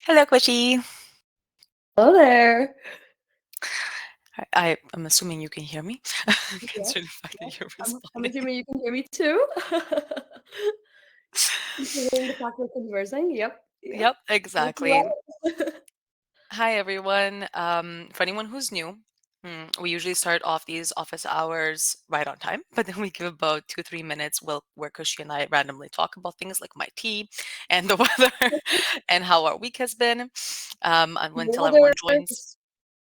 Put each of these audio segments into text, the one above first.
Hello, Khushi. Hello there. I'm assuming you can hear me, Yes, considering the fact yes. that you're I'm responding. assuming you can hear me too. Considering the fact we're conversing. Yep. Yep. Yep, All too exactly. well. Hi, everyone. For anyone who's new, we usually start off these office hours right on time, but then we give about 2, 3 minutes where Kushi and I randomly talk about things like my tea and the weather and how our week has been, and No until everyone other joins. just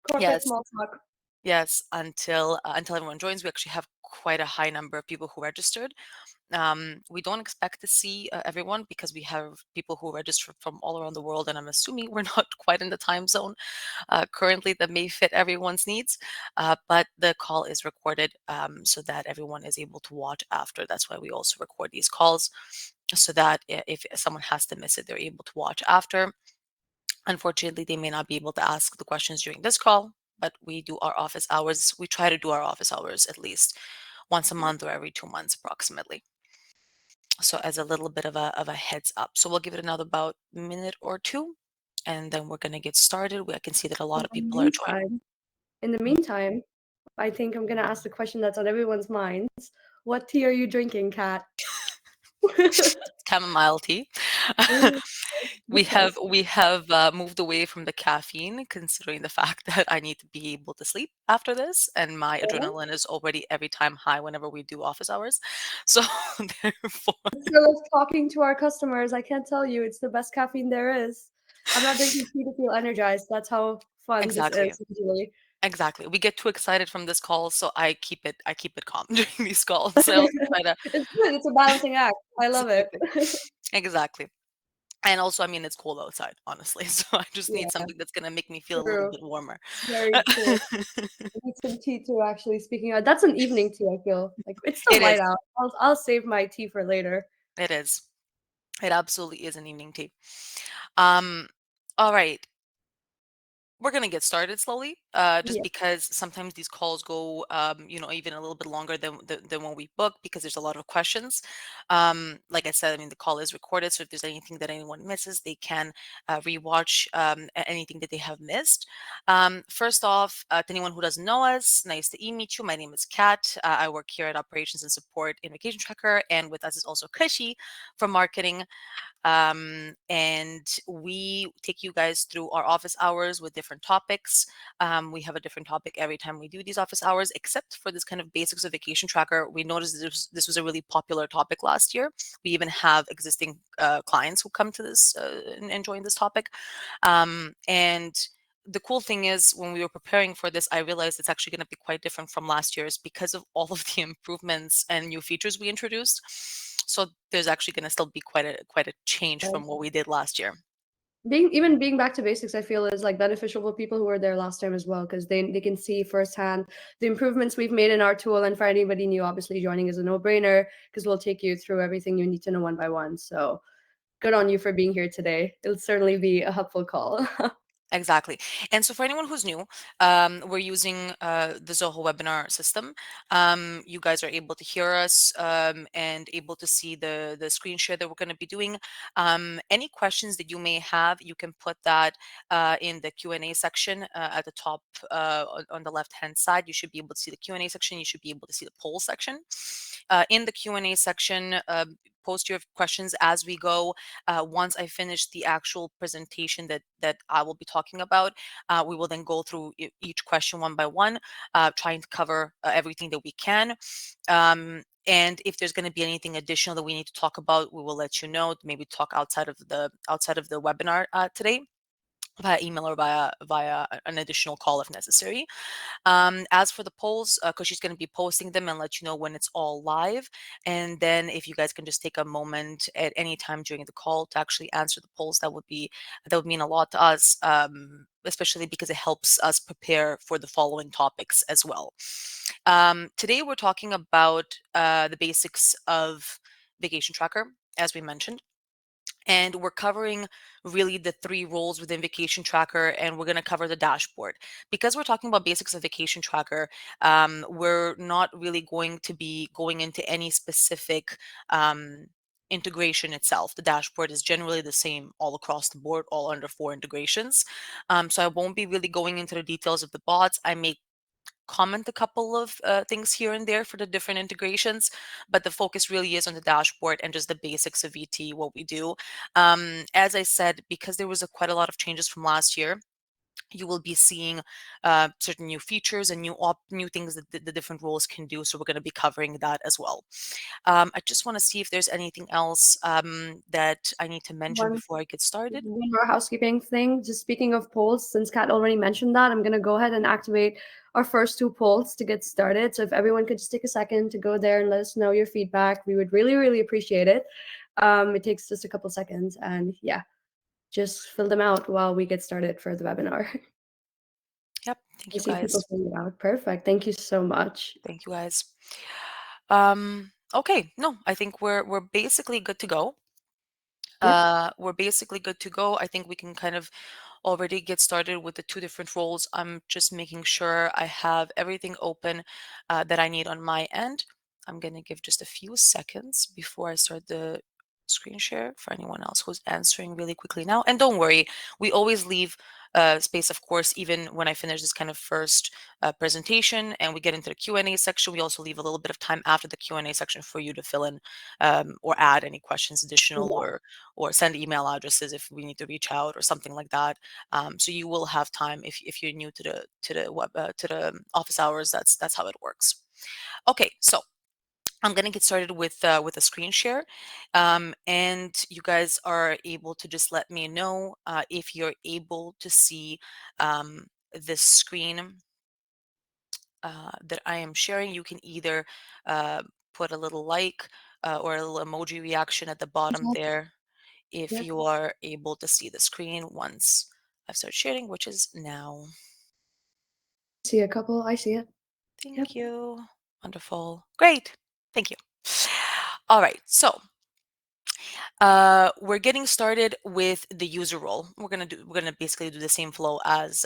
corporate Yes, small talk. yes, until everyone joins, we actually have quite a high number of people who registered. We don't expect to see everyone because we have people who register from all around the world, and I'm assuming we're not quite in the time zone currently that may fit everyone's needs. But the call is recorded so that everyone is able to watch after. That's why we also record these calls so that if someone has to miss it, they're able to watch after. Unfortunately, they may not be able to ask the questions during this call, but we do our office hours. We try to do our office hours at least once a month or every 2 months approximately. So as a little bit of a heads up. So we'll give it another about minute or two, and then we're gonna get started. I can see that a In lot of the people are joining. meantime, in the Mm. meantime, I think I'm gonna ask the question that's on everyone's minds. What tea are you drinking, Kat? Chamomile tea. Ooh, we good have choice. we have moved away from the caffeine, considering the fact that I need to be able to sleep after this, and my Yeah. adrenaline is already every time high whenever we do office hours. So therefore, Instead of talking to our customers, I can't tell you it's the best caffeine there is. I'm not drinking tea to feel energized. That's how fun this exactly. is usually. Exactly. We get too excited from this call, so I keep it calm during these calls. I also try to It's good, it's a balancing act. I love it. exactly. Exactly. And also, I mean, it's cold outside, honestly. So I just need Yeah, something that's gonna make me feel a little true. bit warmer. Very true. I need some tea too, actually, speaking of that's an evening tea, I feel. Like, it's still It light is. out. I'll save my tea for later. It is. It absolutely is an evening tea. Um, all right. We're gonna get started slowly, just Yeah. because sometimes these calls go, even a little bit longer than what we book because there's a lot of questions. Like I said, I mean the call is recorded, so if there's anything that anyone misses, they can rewatch anything that they have missed. First off, to anyone who doesn't know us, nice to meet you. My name is Kat. I work here at Operations and Support in Vacation Tracker, and with us is also Krishi from Marketing. And we take you guys through our office hours with different topics. We have a different topic every time we do these office hours, except for this kind of basics of vacation tracker. We noticed this was a really popular topic last year. We even have existing clients who come to this and join this topic. And the cool thing is, when we were preparing for this, I realized it's actually going to be quite different from last year's because of all of the improvements and new features we introduced. So there's actually going to still be quite a change from Yes. what we did last year. Being back to basics, I feel, is, like, beneficial for people who were there last time as well, because they can see firsthand the improvements we've made in our tool, and for anybody new, obviously, joining is a no-brainer, because 'cause we'll take you through everything you need to know one by one, so good on you for being here today. It'll certainly be a helpful call. Exactly. And so for anyone who's new, we're using the Zoho webinar system. You guys are able to hear us and able to see the screen share that we're going to be doing. Any questions that you may have, you can put that in the Q&A section at the top on the left-hand side. You should be able to see the Q&A section. You should be able to see the poll section. In the Q&A section, post your questions as we go. Once I finish the actual presentation that I will be talking about, we will then go through each question one by one, trying to cover everything that we can. And if there's going to be anything additional that we need to talk about, we will let you know. Maybe talk outside of the webinar today via email or via an additional call if necessary. As for the polls, because she's going to be posting them and let you know when it's all live. And then if you guys can just take a moment at any time during the call to actually answer the polls, that would mean a lot to us, especially because it helps us prepare for the following topics as well. Today we're talking about the basics of Vacation Tracker, as we mentioned. And we're covering really the three roles within Vacation Tracker, and we're going to cover the dashboard. Because we're talking about basics of Vacation Tracker, we're not really going to be going into any specific integration itself. The dashboard is generally the same all across the board, all under 4 integrations. So I won't be really going into the details of the bots. I may comment a couple of things here and there for the different integrations, but the focus really is on the dashboard and just the basics of VT, what we do. As I said, because there was quite a lot of changes from last year, you will be seeing certain new features and new things that the different roles can do. So we're going to be covering that as well. I just want to see if there's anything else that I need to mention One before I get started. one more housekeeping thing. Just speaking of polls, since Kat already mentioned that, I'm gonna go ahead and activate our first two polls to get started. So if everyone could just take a second to go there and let us know your feedback, we would really, really appreciate it. It takes just a couple seconds, and yeah, just fill them out while we get started for the webinar. Yep. I Thank you see people guys. filling it out. Perfect. Thank you so much. Thank you guys. Okay. No, I think we're basically good to go. Yep. We're basically good to go. I think we can kind of already get started with the two different roles. I'm just making sure I have everything open that I need on my end. I'm going to give just a few seconds before I start the screen share for anyone else who's answering really quickly now. And don't worry, we always leave space, of course, even when I finish this kind of first presentation and we get into the Q&A section, we also leave a little bit of time after the Q&A section for you to fill in or add any questions additional, Yeah. or send email addresses if we need to reach out or something like that. So you will have time if you're new to the web to the office hours. That's how it works. Okay, so I'm gonna get started with a screen share, and you guys are able to just let me know if you're able to see this screen that I am sharing. You can either uh, put a little like or a little emoji reaction at the bottom there if Yep. you are able to see the screen once I start sharing, which is now. See a couple. I see it. Yep. Thank you. Wonderful. Great. Thank you. All right. So we're getting started with the user role. We're gonna basically do the same flow as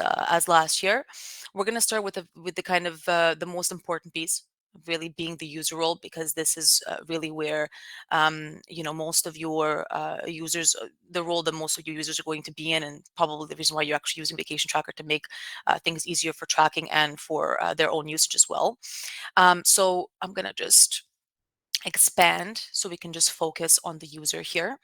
last year. We're gonna start with the kind of the most important piece, really being the user role, because this is really where most of your users, the role that most of your users are going to be in, and probably the reason why you're actually using Vacation Tracker to make things easier for tracking and for their own usage as well. So I'm gonna just expand so we can just focus on the user here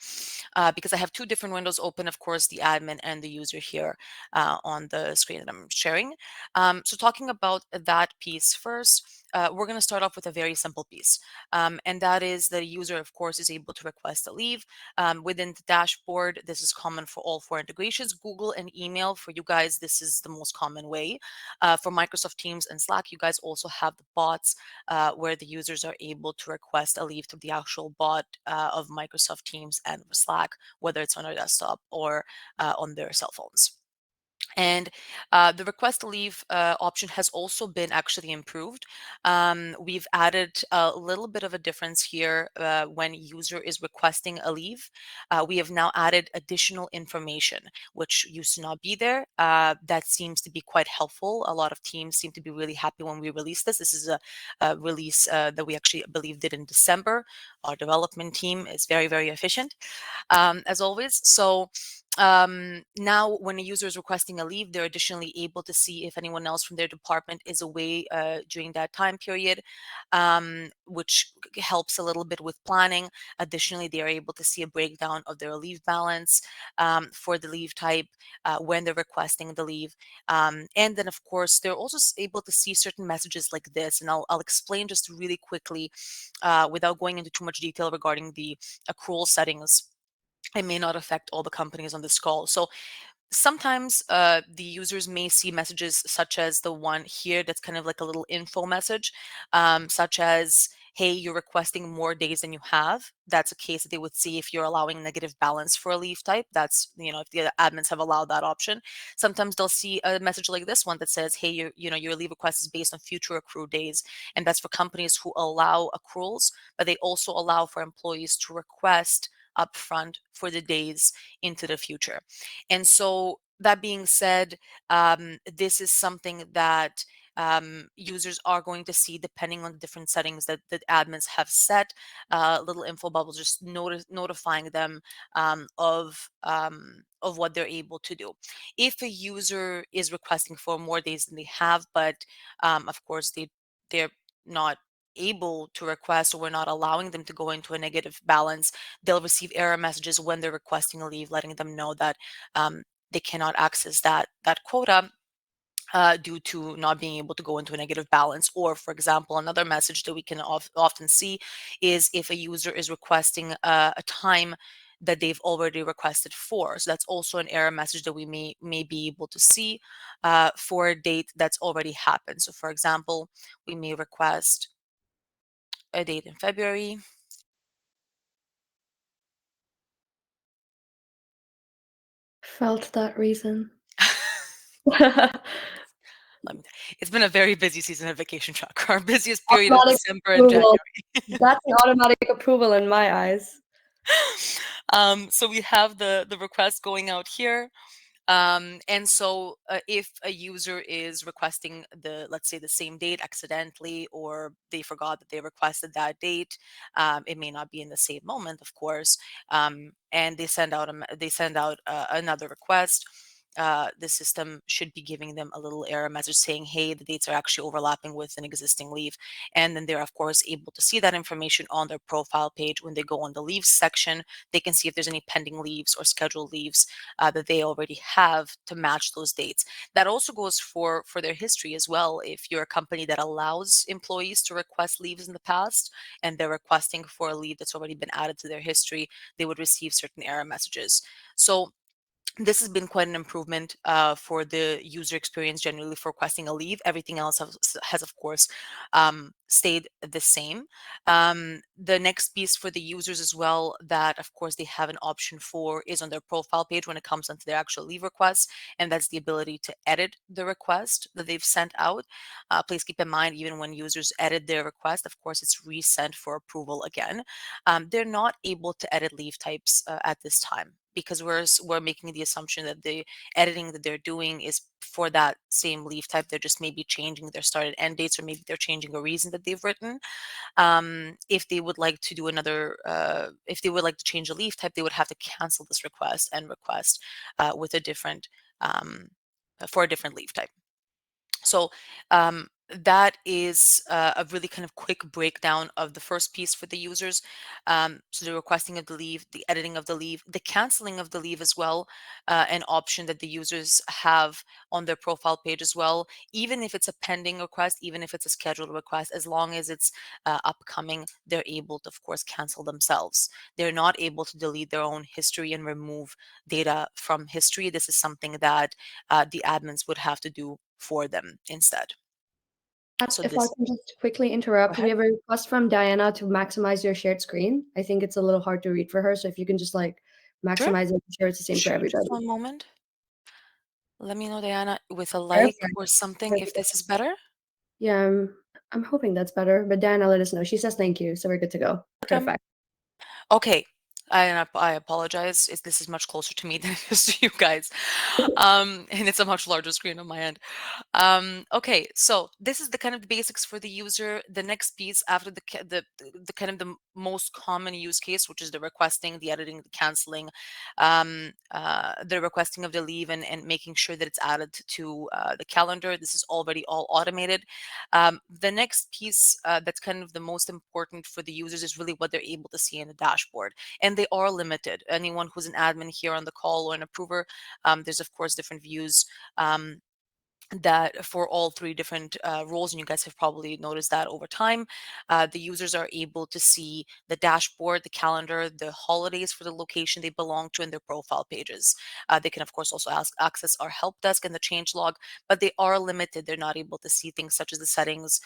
because I have two different windows open, of course, the admin and the user here on the screen that I'm sharing. So talking about that piece first, we're going to start off with a very simple piece, and that is the user, of course, is able to request a leave within the dashboard. This is common for all 4 integrations. Google and email for you guys, this is the most common way. For Microsoft Teams and Slack, you guys also have the bots where the users are able to request a leave through the actual bot of Microsoft Teams and Slack, whether it's on their desktop or on their cell phones. And the request to leave option has also been actually improved. We've added a little bit of a difference here when user is requesting a leave. We have now added additional information, which used to not be there. That seems to be quite helpful. A lot of teams seem to be really happy when we release this. This is a release that we actually, I believe, did in December. Our development team is very, very efficient, as always. So now when a user is requesting a leave, they're additionally able to see if anyone else from their department is away during that time period, which helps a little bit with planning. Additionally, they are able to see a breakdown of their leave balance for the leave type when they're requesting the leave. And then, of course, they're also able to see certain messages like this. And I'll explain just really quickly without going into too much detail regarding the accrual settings. It may not affect all the companies on this call. So sometimes the users may see messages such as the one here that's kind of like a little info message, such as, hey, you're requesting more days than you have. That's a case that they would see if you're allowing negative balance for a leave type. That's, if the admins have allowed that option. Sometimes they'll see a message like this one that says, hey, your leave request is based on future accrued days. And that's for companies who allow accruals, but they also allow for employees to request upfront for the days into the future. And so that being said, this is something that users are going to see, depending on the different settings that admins have set, little info bubbles just notifying them of what they're able to do. If a user is requesting for more days than they have, but of course they're not able to request, or we're not allowing them to go into a negative balance, they'll receive error messages when they're requesting a leave, letting them know that they cannot access that quota due to not being able to go into a negative balance. Or, for example, another message that we can often see is if a user is requesting a time that they've already requested for. So that's also an error message that we may be able to see for a date that's already happened. So, for example, we may request a date in February. Felt that reason. Let me, it's been a very busy season of Vacation Tracker. Our busiest period is Automatic December and January. approval. That's an automatic approval in my eyes. So we have the request going out here. And so if a user is requesting let's say the same date accidentally, or they forgot that they requested that date, it may not be in the same moment, of course, and they send out another request. The system should be giving them a little error message saying, hey, the dates are actually overlapping with an existing leave. And then they're, of course, able to see that information on their profile page. When they go on the leaves section, they can see if there's any pending leaves or scheduled leaves that they already have to match those dates. That also goes for their history as well. If you're a company that allows employees to request leaves in the past, and they're requesting for a leave that's already been added to their history, they would receive certain error messages. So this has been quite an improvement for the user experience generally for requesting a leave. Everything else has of course, stayed the same. The next piece for the users as well that, of course, they have an option for is on their profile page when it comes onto their actual leave requests, and that's the ability to edit the request that they've sent out. Please keep in mind, even when users edit their request, of course, it's resent for approval again. They're not able to edit leave types at this time, because we're making the assumption that the editing that they're doing is for that same leave type. They're just maybe changing their start and end dates, or maybe they're changing a reason that they've written. If they would like to do if they would like to change a leave type, they would have to cancel this request and request with a different for a different leave type. So that is a really kind of quick breakdown of the first piece for the users. So the requesting of the leave, the editing of the leave, the canceling of the leave as well, an option that the users have on their profile page as well. Even if it's a pending request, even if it's a scheduled request, as long as it's upcoming, they're able to, of course, cancel themselves. They're not able to delete their own history and remove data from history. This is something that the admins would have to do for them instead. So If I this, can just quickly go interrupt, we ahead. have a request from Diana to maximize your shared screen. I think it's a little hard to read for her, so if you can just like Sure. maximize it, I'm sure it's the same for Sure. Just everybody. one moment. Let me know, Diana, with a like Perfect. or something if Perfect. this is better. Yeah, I'm hoping that's better, but Diana let us know. She says thank you, so we're good to go. Welcome. Perfect. Okay. I apologize. This is much closer to me than it is to you guys. And it's a much larger screen on my end. Okay, so this is the kind of the basics for the user. The next piece after the kind of the most common use case, which is the requesting, the editing, the canceling, the requesting of the leave, and making sure that it's added to the calendar. This is already all automated. The next piece that's kind of the most important for the users is really what they're able to see in the dashboard. And they are limited. Anyone who's an admin here on the call or an approver, there's of course different views. That for all three different roles, and you guys have probably noticed that over time, the users are able to see the dashboard, the calendar, the holidays for the location they belong to, and their profile pages. They can, of course, also access our help desk and the change log, but they are limited. They're not able to see things such as the settings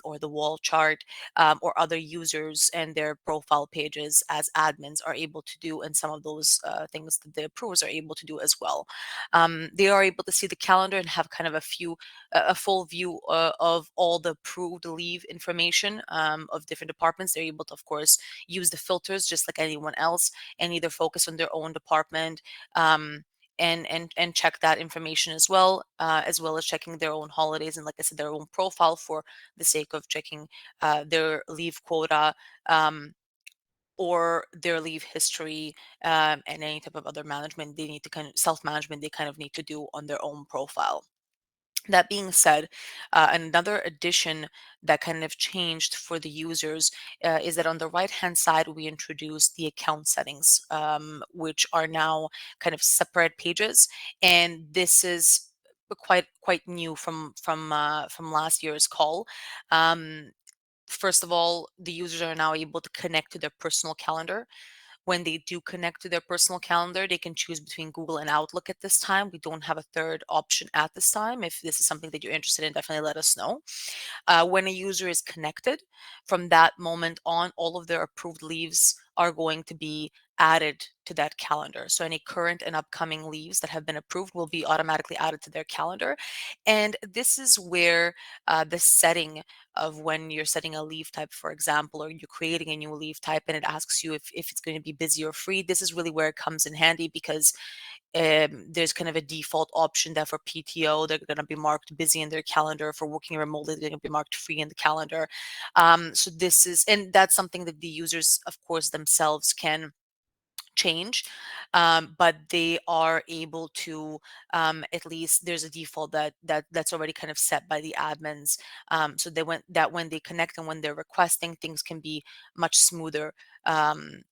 or the wall chart or other users and their profile pages as admins are able to do, and some of those things that the approvers are able to do as well. They are able to see the calendar and have kind of a full view of all the approved leave information of different departments. They're able to, of course, use the filters just like anyone else and either focus on their own department. and check that information as well as checking their own holidays and, like I said, their own profile for the sake of checking their leave quota, um, or their leave history, and any type of other management they need to kind of self management they kind of need to do on their own profile. That being said, another addition that kind of changed for the users is that on the right hand side, we introduced the account settings, which are now kind of separate pages. And this is quite new from last year's call. Um, First of all, the users are now able to connect to their personal calendar. When they do connect to their personal calendar, they can choose between Google and Outlook at this time. We don't have a third option at this time. If this is something that you're interested in, definitely let us know. When a user is connected, from that moment on, all of their approved leaves are going to be added to that calendar. So any current and upcoming leaves that have been approved will be automatically added to their calendar. And this is where the setting of when you're setting a leave type, for example, or you're creating a new leave type and it asks you if it's going to be busy or free, this is really where it comes in handy because there's kind of a default option that for PTO, they're going to be marked busy in their calendar. For working remotely, they're going to be marked free in the calendar. So this is, and that's something that the users, of course, themselves can change, but they are able to, at least there's a default that's already kind of set by the admins, so they went that when they connect and when they're requesting, things can be much smoother,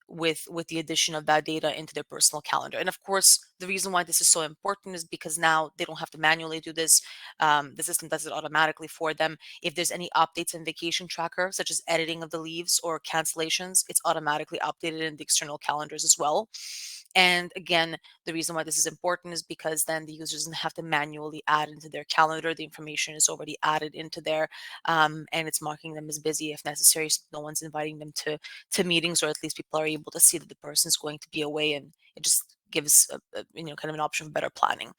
with the addition of that data into their personal calendar. And of course, the reason why this is so important is because now they don't have to manually do this. The system does it automatically for them. If there's any updates in vacation tracker, such as editing of the leaves or cancellations, it's automatically updated in the external calendars as well. And again, the reason why this is important is because then the user doesn't have to manually add into their calendar. The information is already added into there, and it's marking them as busy if necessary. So no one's inviting them to meetings, or at least people are able to see that the person's going to be away, and it just gives kind of an option for better planning.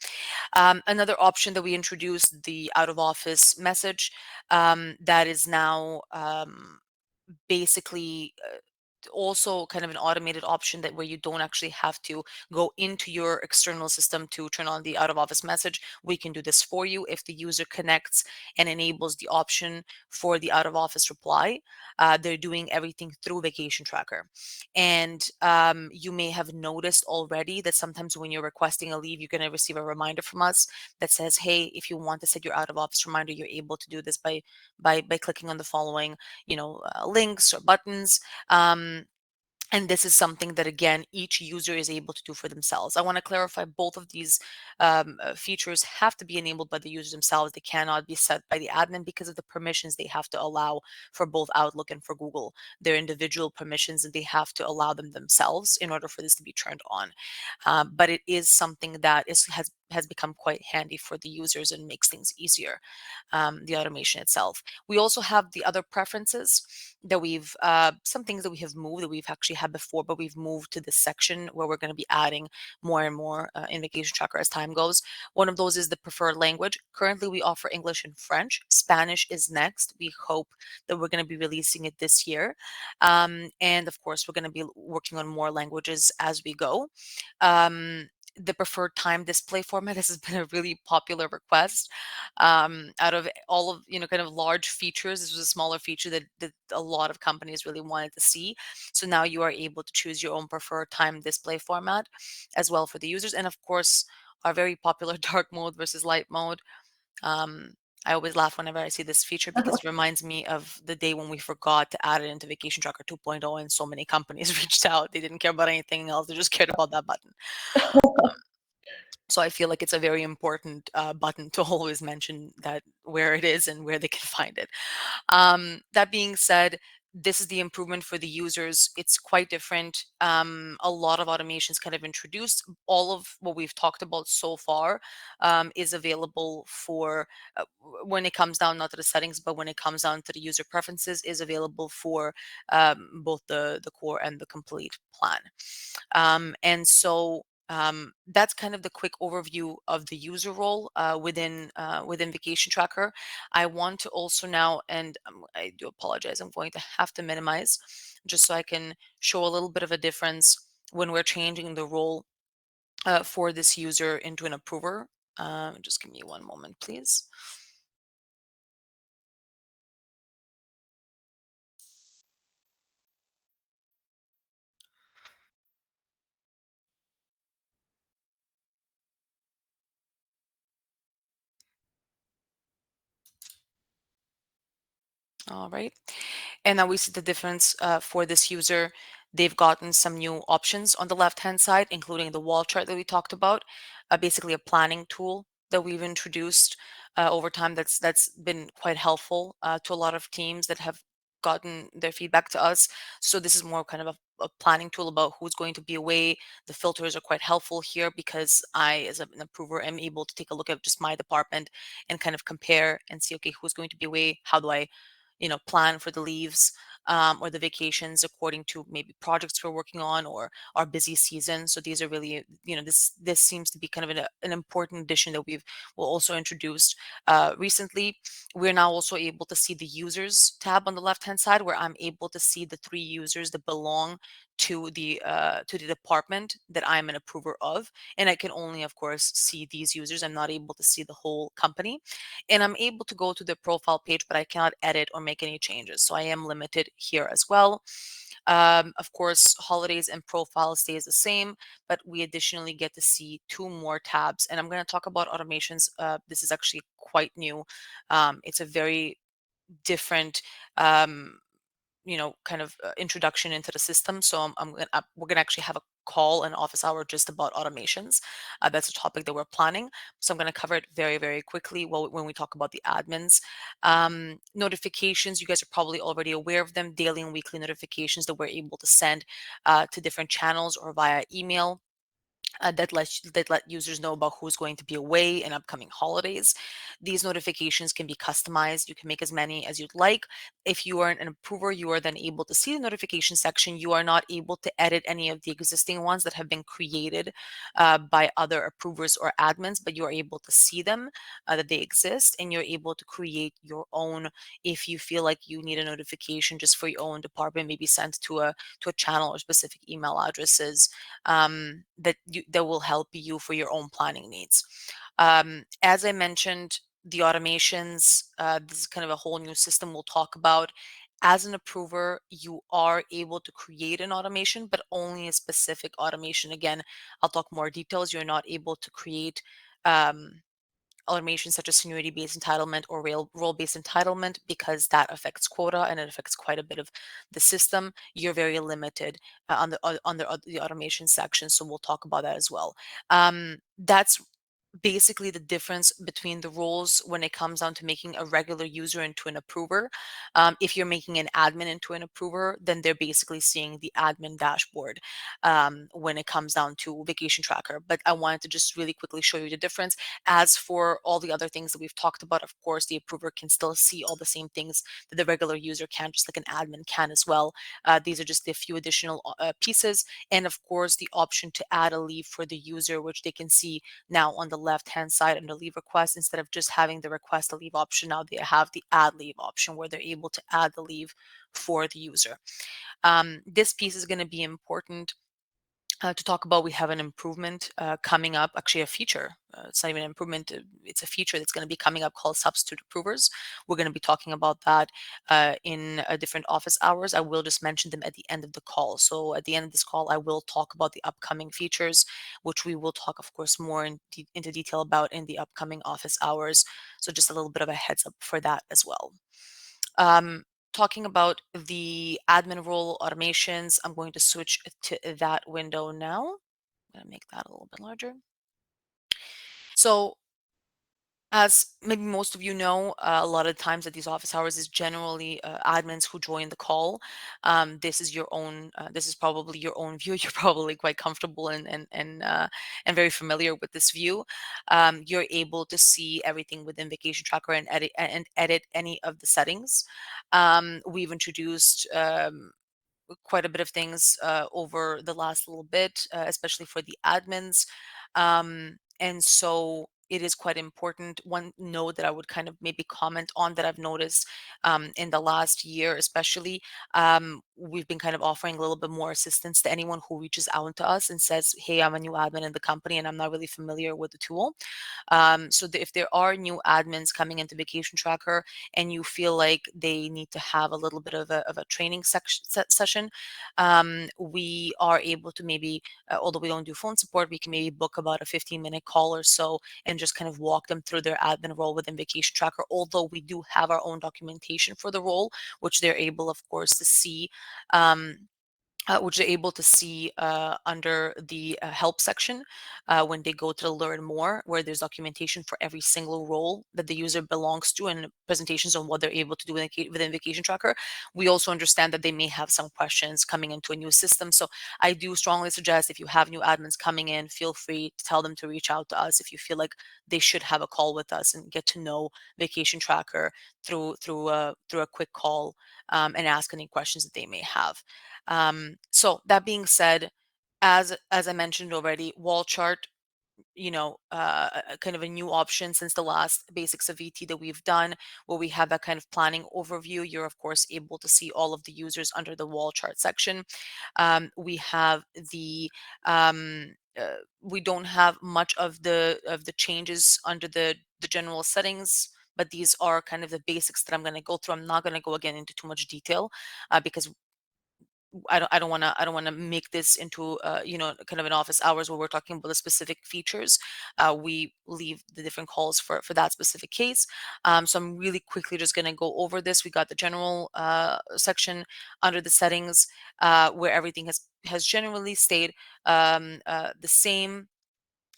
Another option that we introduced, the out of office message, that is now basically also kind of an automated option that where you don't actually have to go into your external system to turn on the out of office message. We can do this for you if the user connects and enables the option for the out of office reply. They're doing everything through vacation tracker. And you may have noticed already that sometimes when you're requesting a leave, you're going to receive a reminder from us that says, hey, if you want to set your out of office reminder, you're able to do this by clicking on the following links or buttons. And this is something that, again, each user is able to do for themselves. I want to clarify both of these features have to be enabled by the users themselves. They cannot be set by the admin because of the permissions they have to allow for both Outlook and for Google. They're individual permissions and they have to allow them themselves in order for this to be turned on. But it is something that has become quite handy for the users and makes things easier, the automation itself. We also have the other preferences that some things that we have moved that we've actually had before, but we've moved to this section where we're going to be adding more and more in Vacation Tracker as time goes. One of those is the preferred language. Currently, we offer English and French. Spanish is next. We hope that we're going to be releasing it this year. And of course, we're going to be working on more languages as we go. The preferred time display format has been a really popular request. Out of all of kind of large features, this was a smaller feature that a lot of companies really wanted to see. So now you are able to choose your own preferred time display format as well for the users. And of course, our very popular dark mode versus light mode. Um, I always laugh whenever I see this feature because it reminds me of the day when we forgot to add it into Vacation Tracker 2.0 and so many companies reached out. They didn't care about anything else. They just cared about that button. Um, so I feel like it's a very important button to always mention that where it is and where they can find it. That being said, this is the improvement for the users. It's quite different. A lot of automations kind of introduced. All of what we've talked about so far is available for when it comes down not to the settings, but when it comes down to the user preferences, is available for both the core and the complete plan. And so that's kind of the quick overview of the user role within Vacation Tracker. I want to also now, and I do apologize, I'm going to have to minimize just so I can show a little bit of a difference when we're changing the role for this user into an approver. Just give me one moment, please. All right. And now we see the difference for this user. They've gotten some new options on the left-hand side, including the wall chart that we talked about, basically a planning tool that we've introduced over time that's been quite helpful to a lot of teams that have gotten their feedback to us. So this is more kind of a planning tool about who's going to be away. The filters are quite helpful here because I, as an approver, am able to take a look at just my department and kind of compare and see, okay, who's going to be away? How do I plan for the leaves or the vacations according to maybe projects we're working on or our busy season. So these are really, this seems to be kind of an important addition that we've will also introduced recently. We're now also able to see the users tab on the left hand side, where I'm able to see the 3 users that belong to the department that I'm an approver of, and I can only, of course, see these users. I'm not able to see the whole company, and I'm able to go to the profile page, but I cannot edit or make any changes. So I am limited here as well. Of course, holidays and profile stays the same, but we additionally get to see 2 more tabs. And I'm going to talk about automations. This is actually quite new. It's a very different kind of introduction into the system. So we're gonna actually have a call an office hour just about automations. That's a topic that we're planning. So I'm going to cover it very, very quickly when we talk about the admins. Notifications, you guys are probably already aware of them, daily and weekly notifications that we're able to send to different channels or via email that let users know about who's going to be away in upcoming holidays. These notifications can be customized. You can make as many as you'd like. If you are an approver, you are then able to see the notification section. You are not able to edit any of the existing ones that have been created by other approvers or admins, but you are able to see them, that they exist, and you're able to create your own if you feel like you need a notification just for your own department, maybe sent to a channel or specific email addresses that will help you for your own planning needs. As I mentioned, the automations, this is kind of a whole new system we'll talk about. As an approver, you are able to create an automation, but only a specific automation. Again, I'll talk more details. You're not able to create um, automation such as seniority-based entitlement or role-based entitlement because that affects quota and it affects quite a bit of the system. You're very limited on the automation section, so we'll talk about that as well. That's basically the difference between the roles when it comes down to making a regular user into an approver. If you're making an admin into an approver, then they're basically seeing the admin dashboard when it comes down to vacation tracker. But I wanted to just really quickly show you the difference. As for all the other things that we've talked about, of course, the approver can still see all the same things that the regular user can, just like an admin can as well. These are just a few additional pieces. And of course, the option to add a leave for the user, which they can see now on the left hand side under leave request. Instead of just having the request a leave option, now they have the add leave option where they're able to add the leave for the user. This piece is going to be important to talk about. We have an improvement coming up, actually a feature. It's not even an improvement, it's a feature that's going to be coming up called substitute approvers. We're going to be talking about that in different office hours. I will just mention them at the end of the call. So at the end of this call, I will talk about the upcoming features, which we will talk, of course, more into detail about in the upcoming office hours. So just a little bit of a heads up for that as well. Um, Talking about the admin role automations, I'm going to switch to that window now. I'm going to make that a little bit larger. So as maybe most of you know, a lot of times at these office hours is generally admins who join the call. This is your own. This is probably your own view. You're probably quite comfortable and very familiar with this view. You're able to see everything within Vacation Tracker and edit any of the settings. We've introduced quite a bit of things over the last little bit, especially for the admins. And so it is quite important. One note that I would kind of maybe comment on that I've noticed in the last year, especially, we've been kind of offering a little bit more assistance to anyone who reaches out to us and says, "Hey, I'm a new admin in the company and I'm not really familiar with the tool." If there are new admins coming into Vacation Tracker and you feel like they need to have a little bit of a training session, we are able to maybe, although we don't do phone support, we can maybe book about a 15-minute call or so and just kind of walk them through their admin role within Vacation Tracker. Although we do have our own documentation for the role, which they're able, of course, to see. Um, which they're able to see under the help section when they go to learn more, where there's documentation for every single role that the user belongs to and presentations on what they're able to do within Vacation Tracker. We also understand that they may have some questions coming into a new system. So I do strongly suggest, if you have new admins coming in, feel free to tell them to reach out to us if you feel like they should have a call with us and get to know Vacation Tracker through a quick call, and ask any questions that they may have. So that being said, as I mentioned already, wall chart, kind of a new option since the last basics of VT that we've done, where we have that kind of planning overview. You're of course able to see all of the users under the wall chart section. We have the we don't have much of the changes under the general settings. But these are kind of the basics that I'm going to go through. I'm not going to go again into too much detail because I don't want to make this into kind of an office hours where we're talking about the specific features. We leave the different calls for that specific case. So I'm really quickly just going to go over this. We got the general section under the settings, where everything has generally stayed the same,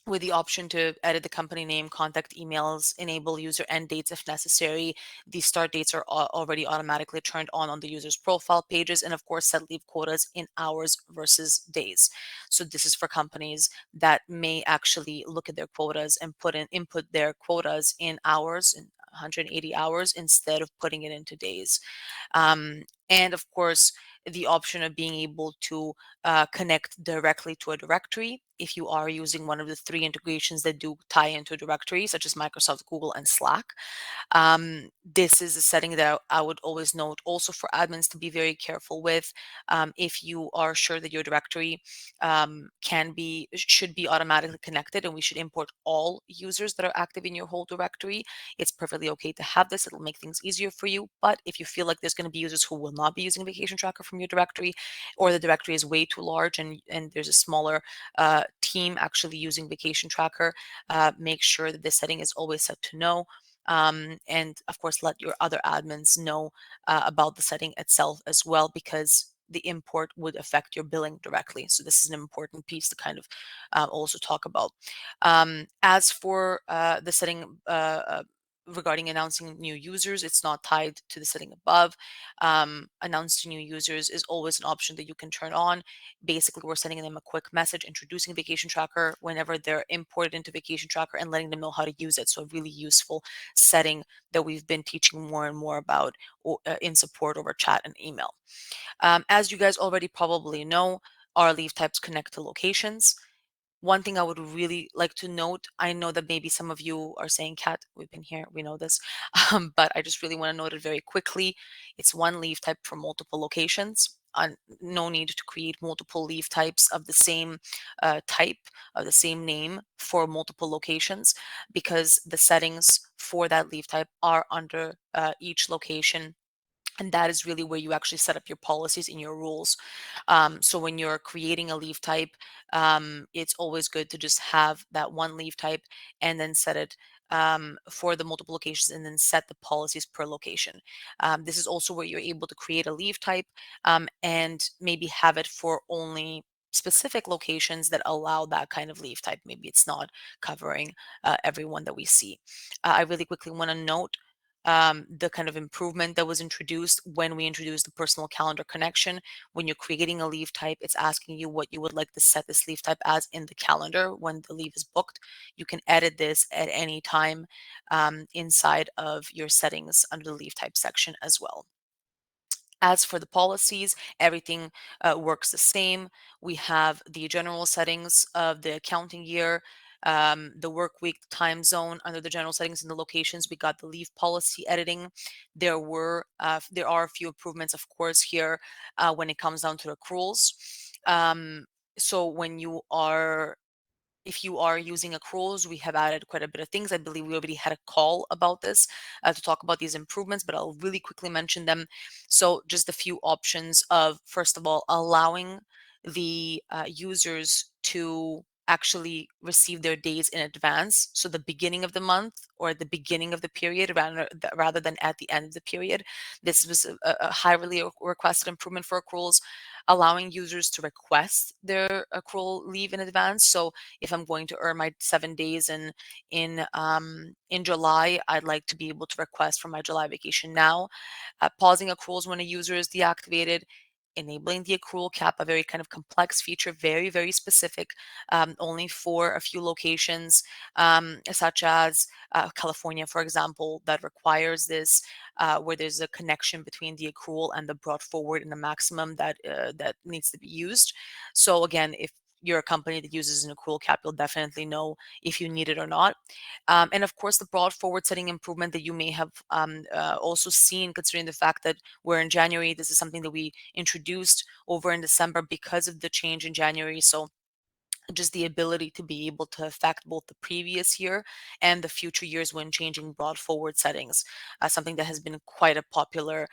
with the option to edit the company name, contact emails, enable user end dates if necessary. The start dates are already automatically turned on the user's profile pages, and of course, set leave quotas in hours versus days. So this is for companies that may actually look at their quotas and input their quotas in hours, in 180 hours, instead of putting it into days. And of course, the option of being able to connect directly to a directory if you are using one of the three integrations that do tie into a directory, such as Microsoft, Google, and Slack. This is a setting that I would always note also for admins to be very careful with. If you are sure that your directory should be automatically connected, and we should import all users that are active in your whole directory, it's perfectly okay to have this. It'll make things easier for you. But if you feel like there's going to be users who will not be using Vacation Tracker from your directory, or the directory is way too large and there's a smaller team actually using Vacation Tracker, make sure that this setting is always set to no. And of course, let your other admins know about the setting itself as well, because the import would affect your billing directly. So this is an important piece to kind of also talk about. As for the setting regarding announcing new users, it's not tied to the setting above. Announce to new users is always an option that you can turn on. Basically, we're sending them a quick message introducing Vacation Tracker whenever they're imported into Vacation Tracker and letting them know how to use it. So a really useful setting that we've been teaching more and more about in support over chat and email. As you guys already probably know, our leave types connect to locations. One thing I would really like to note, I know that maybe some of you are saying, Kat, we've been here, we know this, but I just really want to note it very quickly. It's one leave type for multiple locations. No need to create multiple leave types of the same type, of the same name for multiple locations, because the settings for that leave type are under each location. And that is really where you actually set up your policies and your rules. So when you're creating a leave type, it's always good to just have that one leave type and then set it for the multiple locations, and then set the policies per location. This is also where you're able to create a leave type and maybe have it for only specific locations that allow that kind of leave type. Maybe it's not covering everyone that we see. I really quickly want to note the kind of improvement that was introduced when we introduced the personal calendar connection. When you're creating a leave type, it's asking you what you would like to set this leave type as in the calendar when the leave is booked. You can edit this at any time inside of your settings under the leave type section as well. As for the policies, everything works the same. We have the general settings of the accounting year. the work week, time zone. Under the general settings and the locations, we got the leave policy editing. There are a few improvements, of course, here when it comes down to accruals. Um, so when you are if you are using accruals, we have added quite a bit of things. I believe we already had a call about this to talk about these improvements, but I'll really quickly mention them. So, just a few options of, first of all, allowing the users to actually receive their days in advance. So, the beginning of the month or the beginning of the period rather than at the end of the period. This was a highly requested improvement for accruals, allowing users to request their accrual leave in advance. So, if I'm going to earn my 7 days in July, I'd like to be able to request for my July vacation now. Pausing accruals when a user is deactivated, enabling the accrual cap, a very kind of complex feature, very, very specific, only for a few locations, such as California, for example, that requires this, where there's a connection between the accrual and the brought forward and the maximum that needs to be used. So again, if you're a company that uses an accrual cap, you'll definitely know if you need it or not. And of course, the broad forward setting improvement that you may have also seen, considering the fact that we're in January. This is something that we introduced over in December because of the change in January. So just the ability to be able to affect both the previous year and the future years when changing broad forward settings, something that has been quite a popular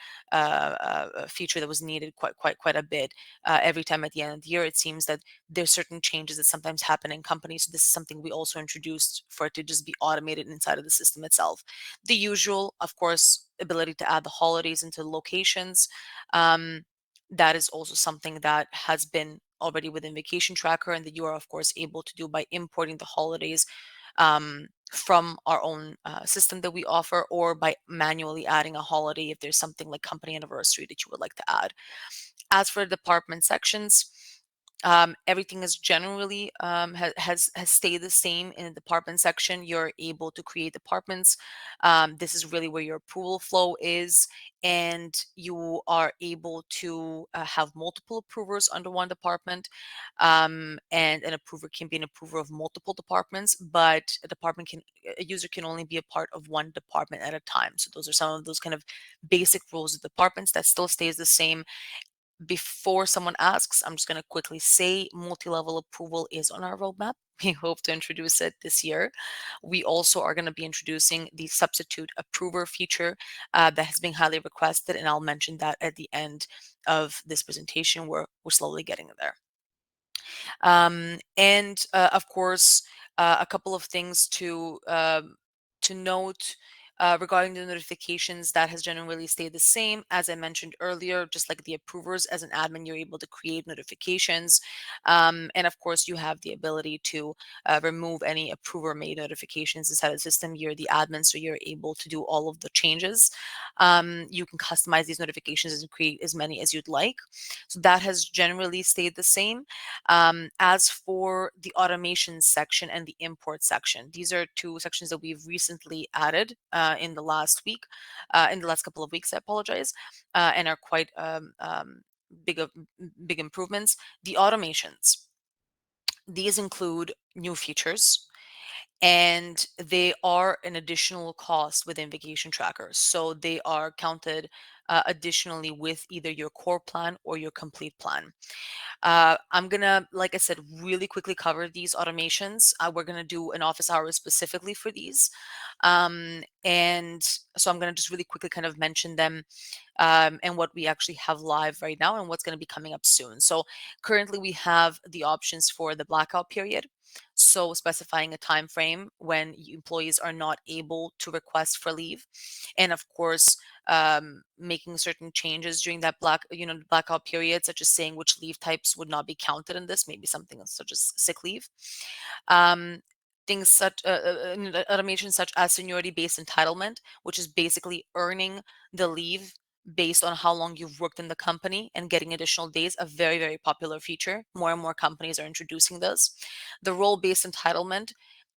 feature that was needed quite a bit. Every time at the end of the year, it seems that there's certain changes that sometimes happen in companies. So this is something we also introduced for it to just be automated inside of the system itself. The usual, of course, ability to add the holidays into locations. Um, that is also something that has been already within Vacation Tracker, and that you are, of course, able to do by importing the holidays from our own system that we offer, or by manually adding a holiday if there's something like company anniversary that you would like to add. As for department sections, everything is generally has stayed the same in the department section. You're able to create departments. This is really where your approval flow is, and you are able to have multiple approvers under one department. And an approver can be an approver of multiple departments, but a user can only be a part of one department at a time. So those are some of those kind of basic rules of departments that still stays the same. Before someone asks, I'm just going to quickly say multi-level approval is on our roadmap. We hope to introduce it this year. We also are going to be introducing the substitute approver feature that has been highly requested, and I'll mention that at the end of this presentation. We're slowly getting there. And of course, a couple of things to note regarding the notifications, that has generally stayed the same. As I mentioned earlier, just like the approvers, as an admin, you're able to create notifications. And of course, you have the ability to remove any approver made notifications inside the system. You're the admin, so you're able to do all of the changes. You can customize these notifications and create as many as you'd like. So that has generally stayed the same. As for the automation section and the import section, these are two sections that we've recently added in the last week, in the last couple of weeks, I apologize, and are quite big, big improvements. The automations, these include new features, and they are an additional cost within Vacation Tracker. So they are counted additionally with either your core plan or your complete plan. I'm gonna, like I said, really quickly cover these automations. We're gonna do an office hour specifically for these. And so I'm gonna just really quickly kind of mention them, and what we actually have live right now and what's gonna be coming up soon. So currently we have the options for the blackout period. So specifying a time frame when employees are not able to request for leave. And of course, making certain changes during that blackout period, such as saying which leave types would not be counted in this, maybe something such as sick leave. Um, Things such automation such as seniority-based entitlement, which is basically earning the leave based on how long you've worked in the company and getting additional days, a very, very popular feature. More and more companies are introducing this. The role-based entitlement,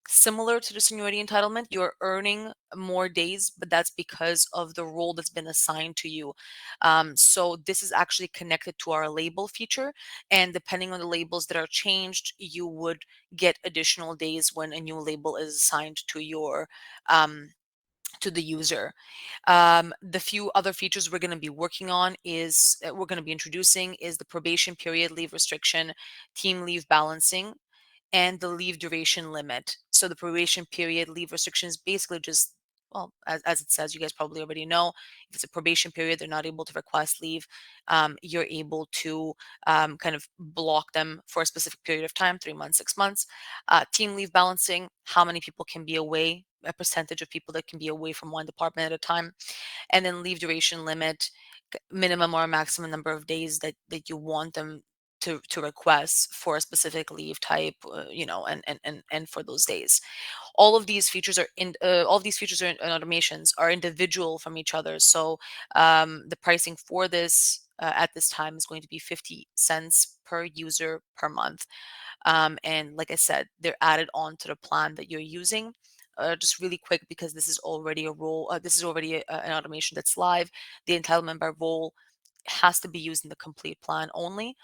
Similar to the seniority entitlement, you're earning more days, but that's because of the role that's been assigned to you. So this is actually connected to our label feature, and depending on the labels that are changed, you would get additional days when a new label is assigned um, to the user. The few other features we're going to be working on is we're going to be introducing is the probation period leave restriction, team leave balancing, and the leave duration limit. So the probation period leave restriction is basically just, well, as it says, you guys probably already know, if it's a probation period, they're not able to request leave. You're able to kind of block them for a specific period of time, 3 months, 6 months. Team leave balancing, how many people can be away, a percentage of people that can be away from one department at a time. And then leave duration limit, minimum or maximum number of days that you want them to request for a specific leave type, and for those days. All of these features are and automations are individual from each other. So the pricing for this at this time is going to be 50 cents per user per month. And like I said, they're added on to the plan that you're using. Just really quick, because this is already a role, this is already an automation that's live. The entitlement by role has to be used in the complete plan only,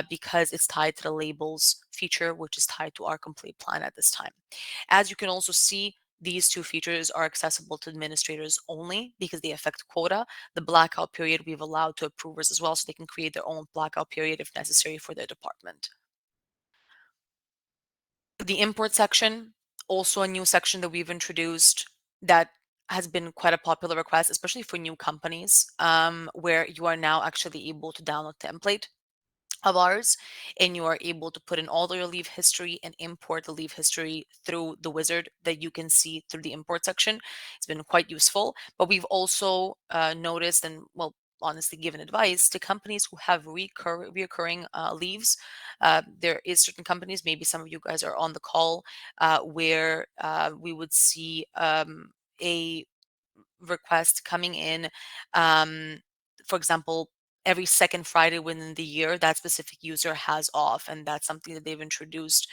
because it's tied to the labels feature, which is tied to our complete plan at this time. As you can also see, these two features are accessible to administrators only because they affect quota. The blackout period we've allowed to approvers as well, so they can create their own blackout period if necessary for their department. The import section, also a new section that we've introduced that has been quite a popular request, especially for new companies, where you are now actually able to download template of ours, and you are able to put in all your leave history and import the leave history through the wizard that you can see through the import section. It's been quite useful, but we've also noticed and, well, honestly given advice to companies who have recurring leaves. There is certain companies, maybe some of you guys are on the call, where we would see a request coming in. Um, for example, every second Friday within the year, that specific user has off, and that's something that they've introduced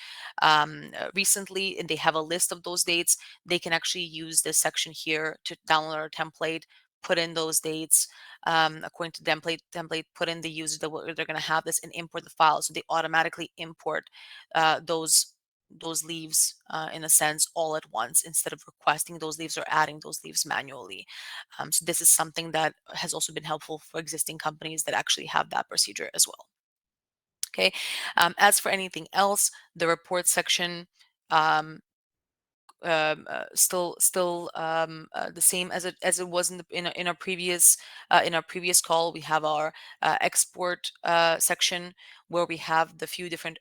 recently. And they have a list of those dates. They can actually use this section here to download our template, put in those dates according to template, put in the user that they're going to have this, and import the file. So they automatically import those leaves in a sense all at once, instead of requesting those leaves or adding those leaves manually. So this is something that has also been helpful for existing companies that actually have that procedure as well. Okay. As for anything else, the report section, um, still the same as it was in our previous call. We have our export section, where we have the few different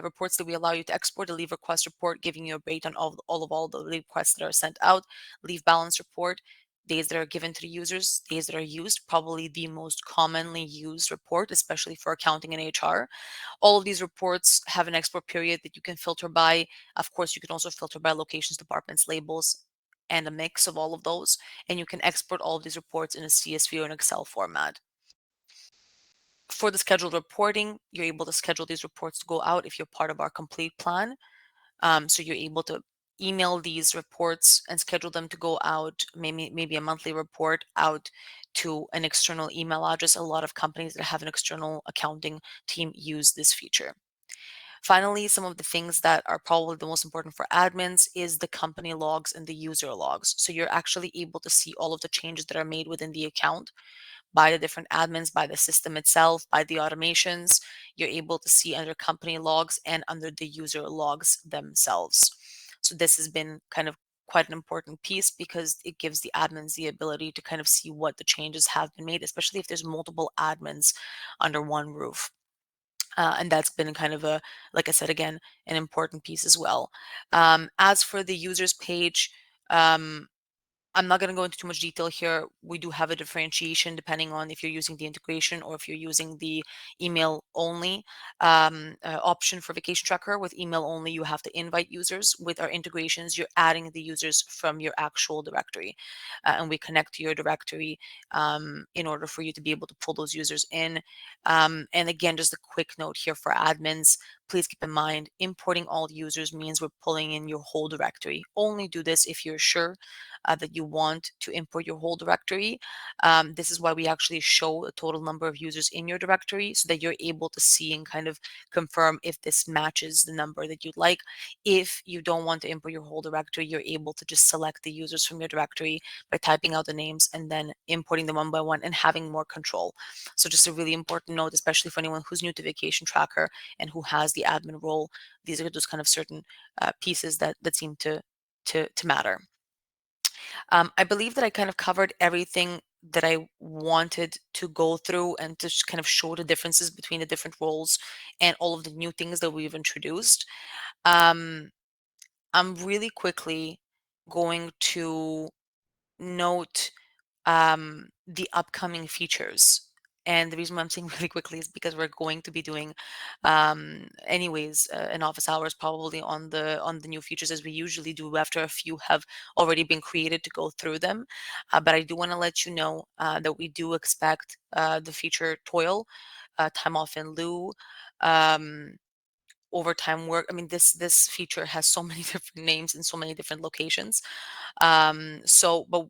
reports that we allow you to export: a leave request report giving you a breakdown of all the leave requests that are sent out, leave balance report, days that are given to the users, days that are used, probably the most commonly used report, especially for accounting and HR. All of these reports have an export period that you can filter by. Of course, you can also filter by locations, departments, labels, and a mix of all of those. And you can export all of these reports in a CSV or an Excel format. For the scheduled reporting, you're able to schedule these reports to go out if you're part of our complete plan. So you're able to email these reports and schedule them to go out, maybe a monthly report out to an external email address. A lot of companies that have an external accounting team use this feature. Finally, some of the things that are probably the most important for admins is the company logs and the user logs. So you're actually able to see all of the changes that are made within the account by the different admins, by the system itself, by the automations. You're able to see under company logs and under the user logs themselves. So this has been kind of quite an important piece, because it gives the admins the ability to kind of see what the changes have been made, especially if there's multiple admins under one roof. And that's been kind of like I said, again, an important piece as well. As for the users page, um, I'm not going to go into too much detail here. We do have a differentiation depending on if you're using the integration or if you're using the email only option for vacation tracker. With email only, you have to invite users. With our integrations, you're adding the users from your actual directory, and we connect to your directory in order for you to be able to pull those users in. And again, just a quick note here for admins: please keep in mind importing all users means we're pulling in your whole directory. Only do this if you're sure that you want to import your whole directory. This is why we actually show a total number of users in your directory so that you're able to see and kind of confirm if this matches the number that you'd like. If you don't want to import your whole directory, you're able to just select the users from your directory by typing out the names and then importing them one by one and having more control. So just a really important note, especially for anyone who's new to Vacation Tracker and who has the admin role. These are those kind of certain pieces that seem to matter. I believe that I kind of covered everything that I wanted to go through and to kind of show the differences between the different roles and all of the new things that we've introduced. Um, I'm really quickly going to note the upcoming features. And the reason why I'm saying really quickly is because we're going to be doing, anyways, in office hours probably on the new features as we usually do after a few have already been created to go through them. But I do want to let you know that we do expect the feature toil, time off in lieu, um, overtime work. I mean, this feature has so many different names in so many different locations. But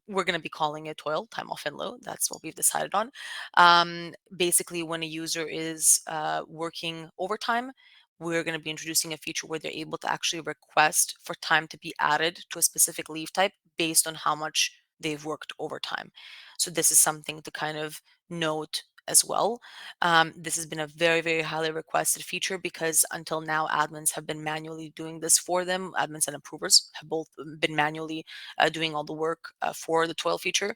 we're going to be calling it toil, time off in lieu. That's what we've decided on. Basically, when a user is working overtime, we're going to be introducing a feature where they're able to actually request for time to be added to a specific leave type based on how much they've worked overtime. So this is something to kind of note as well. This has been a very, very highly requested feature because until now, admins have been manually doing this for them. Admins and approvers have both been manually doing all the work for the toil feature.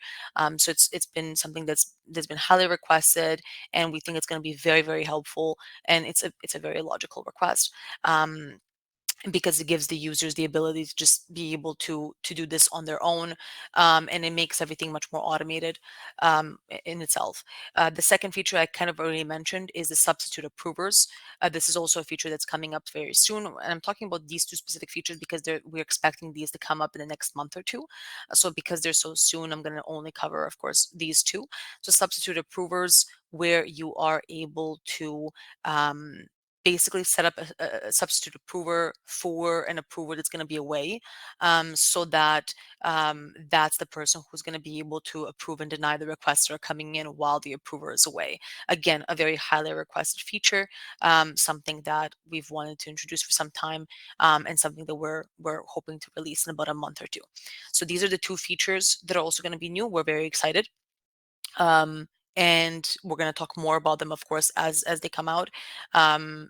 So it's been something that's been highly requested, and we think it's going to be very, very helpful. And it's a very logical request. Because it gives the users the ability to just be able to do this on their own, and it makes everything much more automated in itself. The second feature I kind of already mentioned is the substitute approvers. This is also a feature that's coming up very soon, and I'm talking about these two specific features because we're expecting these to come up in the next month or two. So because they're so soon, I'm going to only cover, of course, these two. So substitute approvers, where you are able to um, basically set up a substitute approver for an approver that's going to be away, so that that's the person who's going to be able to approve and deny the requests that are coming in while the approver is away. Again, a very highly requested feature, something that we've wanted to introduce for some time, and something that we're hoping to release in about a month or two. So these are the two features that are also going to be new. We're very excited. Um, and we're going to talk more about them, of course, as they come out,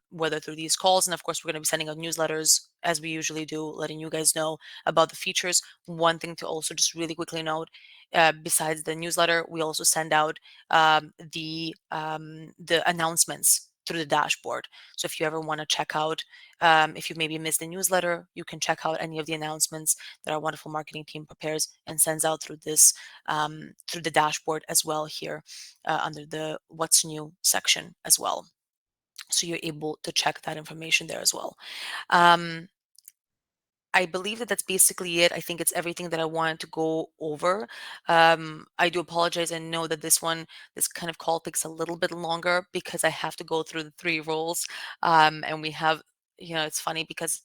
whether through these calls, and of course, we're going to be sending out newsletters as we usually do, letting you guys know about the features. One thing to also just really quickly note, besides the newsletter, we also send out the announcements through the dashboard. So if you ever want to check out, if you maybe missed the newsletter, you can check out any of the announcements that our wonderful marketing team prepares and sends out through the dashboard as well here, under the What's New section as well. So you're able to check that information there as well. Um, I believe that that's basically it. I think it's everything that I wanted to go over. I do apologize. I know that this kind of call takes a little bit longer because I have to go through the three roles. And we have, it's funny because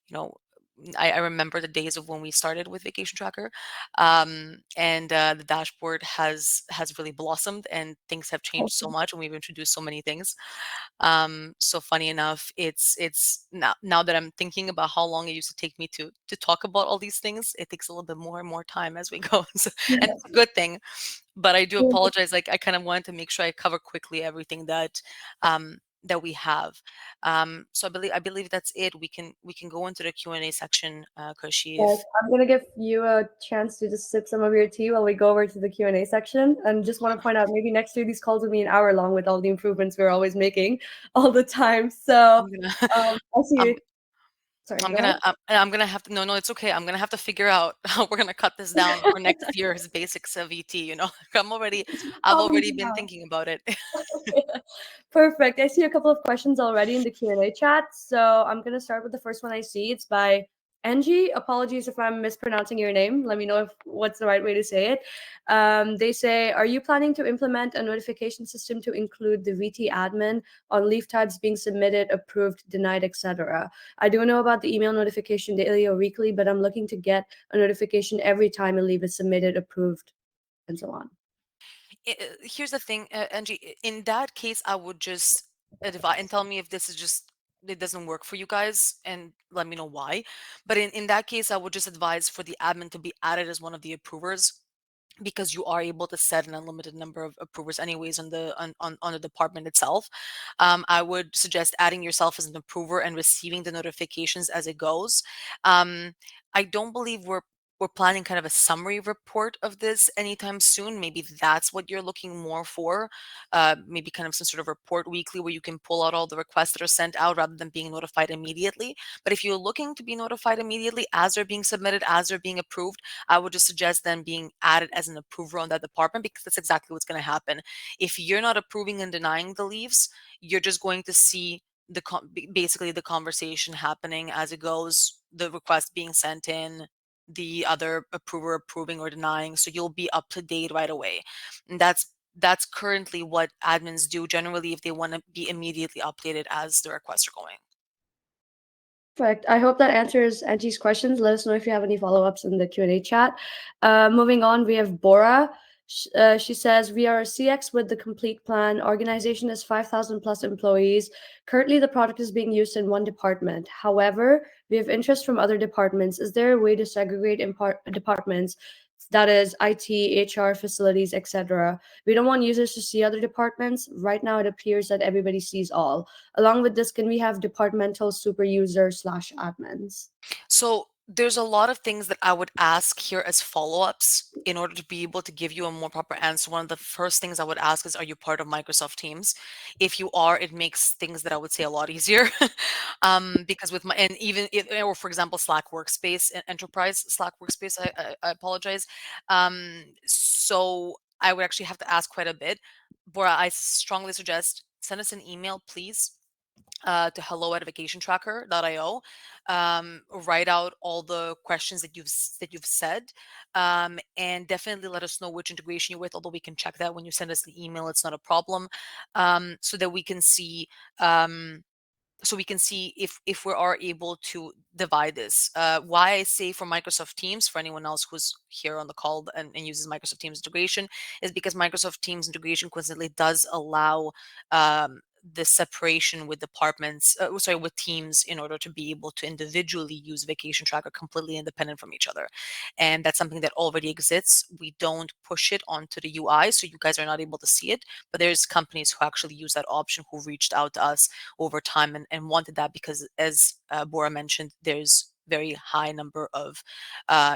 you know, I remember the days of when we started with Vacation Tracker, and the dashboard has really blossomed, and things have changed so much, and we've introduced so many things. So funny enough, it's now that I'm thinking about how long it used to take me to talk about all these things, it takes a little bit more and more time as we go, so, and it's a good thing. But I do apologize. Like I kind of wanted to make sure I cover quickly everything that we have. So I believe that's it. We can go into the Q&A section, Khushi. Yes, I'm gonna give you a chance to just sip some of your tea while we go over to the Q&A section. And just want to point out, maybe next year these calls will be an hour long with all the improvements we're always making all the time. So I'm gonna I see I'm you. Sorry, I'm go ahead. gonna I'm gonna have to no, no, it's okay. I'm gonna have to figure out how we're gonna cut this down for next year's basics of ET. It's no I've problem already to been have. thinking about it. Perfect. I see a couple of questions already in the Q&A chat. So I'm gonna start with the first one I see. It's by Angie, apologies if I'm mispronouncing your name. Let me know if what's the right way to say it. They say, are you planning to implement a notification system to include the VT admin on leave types being submitted, approved, denied, etc.? I do know about the email notification daily or weekly, but I'm looking to get a notification every time a leave is submitted, approved, and so on. Here's the thing, Angie. In that case, I would just advise and tell me if this is just it doesn't work for you guys, and let me know why. But in that case, I would just advise for the admin to be added as one of the approvers because you are able to set an unlimited number of approvers anyways on the department itself. I would suggest adding yourself as an approver and receiving the notifications as it goes. I don't believe we're planning kind of a summary report of this anytime soon. Maybe that's what you're looking more for. Maybe kind of some sort of report weekly where you can pull out all the requests that are sent out rather than being notified immediately. But if you're looking to be notified immediately as they're being submitted, as they're being approved, I would just suggest them being added as an approver on that department because that's exactly what's going to happen. If you're not approving and denying the leaves, you're just going to see basically the conversation happening as it goes, the request being sent in, the other approver approving or denying. So you'll be up to date right away. And that's currently what admins do generally if they want to be immediately updated as the requests are going. Perfect. I hope that answers Angie's questions. Let us know if you have any follow-ups in the Q&A chat. Moving on, we have Bora. She says, we are a CX with the complete plan. Organization has 5,000 plus employees. Currently, the product is being used in one department. However, we have interest from other departments. Is there a way to segregate departments? That is IT, HR, facilities, etc. We don't want users to see other departments. Right now, it appears that everybody sees all. Along with this, can we have departmental super user slash admins? So there's a lot of things that I would ask here as follow-ups in order to be able to give you a more proper answer. One of the first things I would ask is, are you part of Microsoft Teams? If you are, it makes things that I would say a lot easier. Because with my, and even if, or for example, Slack Workspace, Enterprise Slack Workspace, I apologize. So I would actually have to ask quite a bit. Bora, I strongly suggest send us an email, please, to hello@vacationtracker.io. Write out all the questions that you've said, and definitely let us know which integration you're with. Although we can check that when you send us the email, it's not a problem, so that we can see. So we can see if we are able to divide this. Why I say for Microsoft Teams, for anyone else who's here on the call and uses Microsoft Teams integration, is because Microsoft Teams integration coincidentally does allow the separation with departments, sorry, with teams in order to be able to individually use Vacation Tracker completely independent from each other. And that's something that already exists. We don't push it onto the UI, so you guys are not able to see it, but there's companies who actually use that option who reached out to us over time and wanted that because, as Bora mentioned, there's very high number of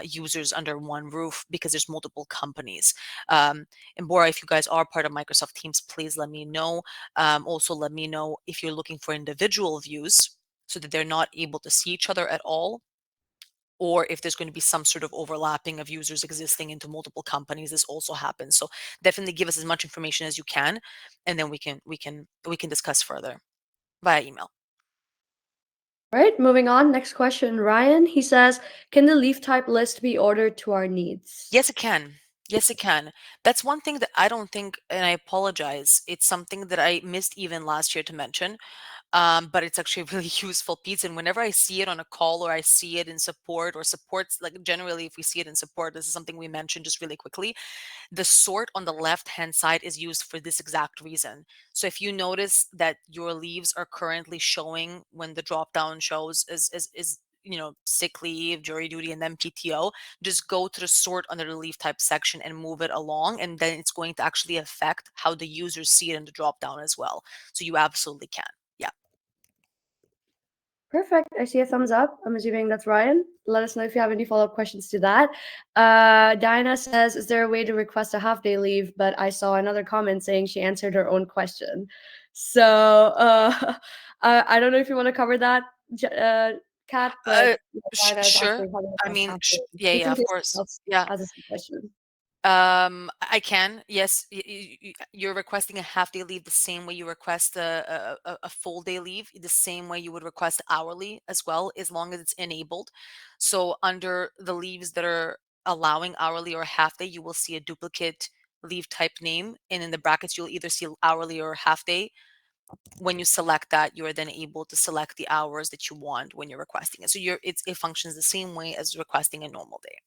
users under one roof because there's multiple companies. And Bora, if you guys are part of Microsoft Teams, please let me know. Also, let me know if you're looking for individual views so that they're not able to see each other at all, or if there's going to be some sort of overlapping of users existing into multiple companies. This also happens. So definitely give us as much information as you can, and then we can discuss further via email. All right, moving on. Next question, Ryan. He says, can the leaf type list be ordered to our needs? Yes, it can. Yes, it can. That's one thing that I don't think, and I apologize. It's something that I missed even last year to mention. But it's actually a really useful piece. And whenever I see it on a call or I see it in support or supports, like generally, if we see it in support, this is something we mentioned just really quickly. The sort on the left hand side is used for this exact reason. So if you notice that your leaves are currently showing when the drop down shows is sick leave, jury duty, and then PTO, just go to the sort under the leave type section and move it along, and then it's going to actually affect how the users see it in the drop down as well. So you absolutely can. Yeah. Perfect. I see a thumbs up. I'm assuming that's Ryan. Let us know if you have any follow-up questions to that. Diana says, is there a way to request a half-day leave? But I saw another comment saying she answered her own question. So I don't know if you want to cover that, Kat, but Uh, Diana is sure. asking how to I request mean, half-day. yeah, Just yeah, in of case course. someone else Yeah. has a question. I can. Yes, you're requesting a half day leave the same way you request a full day leave, the same way you would request hourly as well, as long as it's enabled. So under the leaves that are allowing hourly or half day, you will see a duplicate leave type name, and in the brackets, you'll either see hourly or half day. When you select that, you are then able to select the hours that you want when you're requesting it. So it functions the same way as requesting a normal day.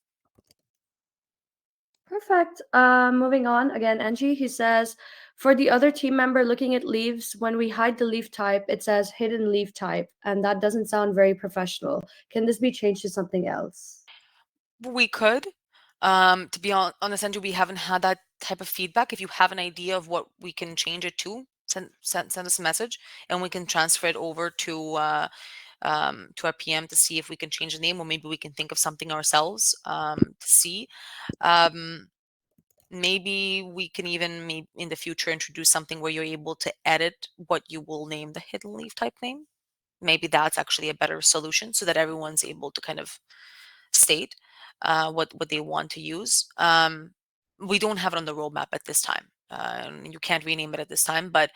Perfect. Moving on again, Angie. He says, for the other team member looking at leaves, when we hide the leaf type, it says hidden leaf type, and that doesn't sound very professional. Can this be changed to something else? We could. To be honest, Andrew, we haven't had that type of feedback. If you have an idea of what we can change it to, send us a message, and we can transfer it over to our PM to see if we can change the name, or maybe we can think of something ourselves to see. Um, Maybe we can even maybe in the future introduce something where you're able to edit what you will name the hidden leaf type name. Maybe that's actually a better solution so that everyone's able to kind of state what they want to use. We don't have it on the roadmap at this time. You can't rename it at this time, but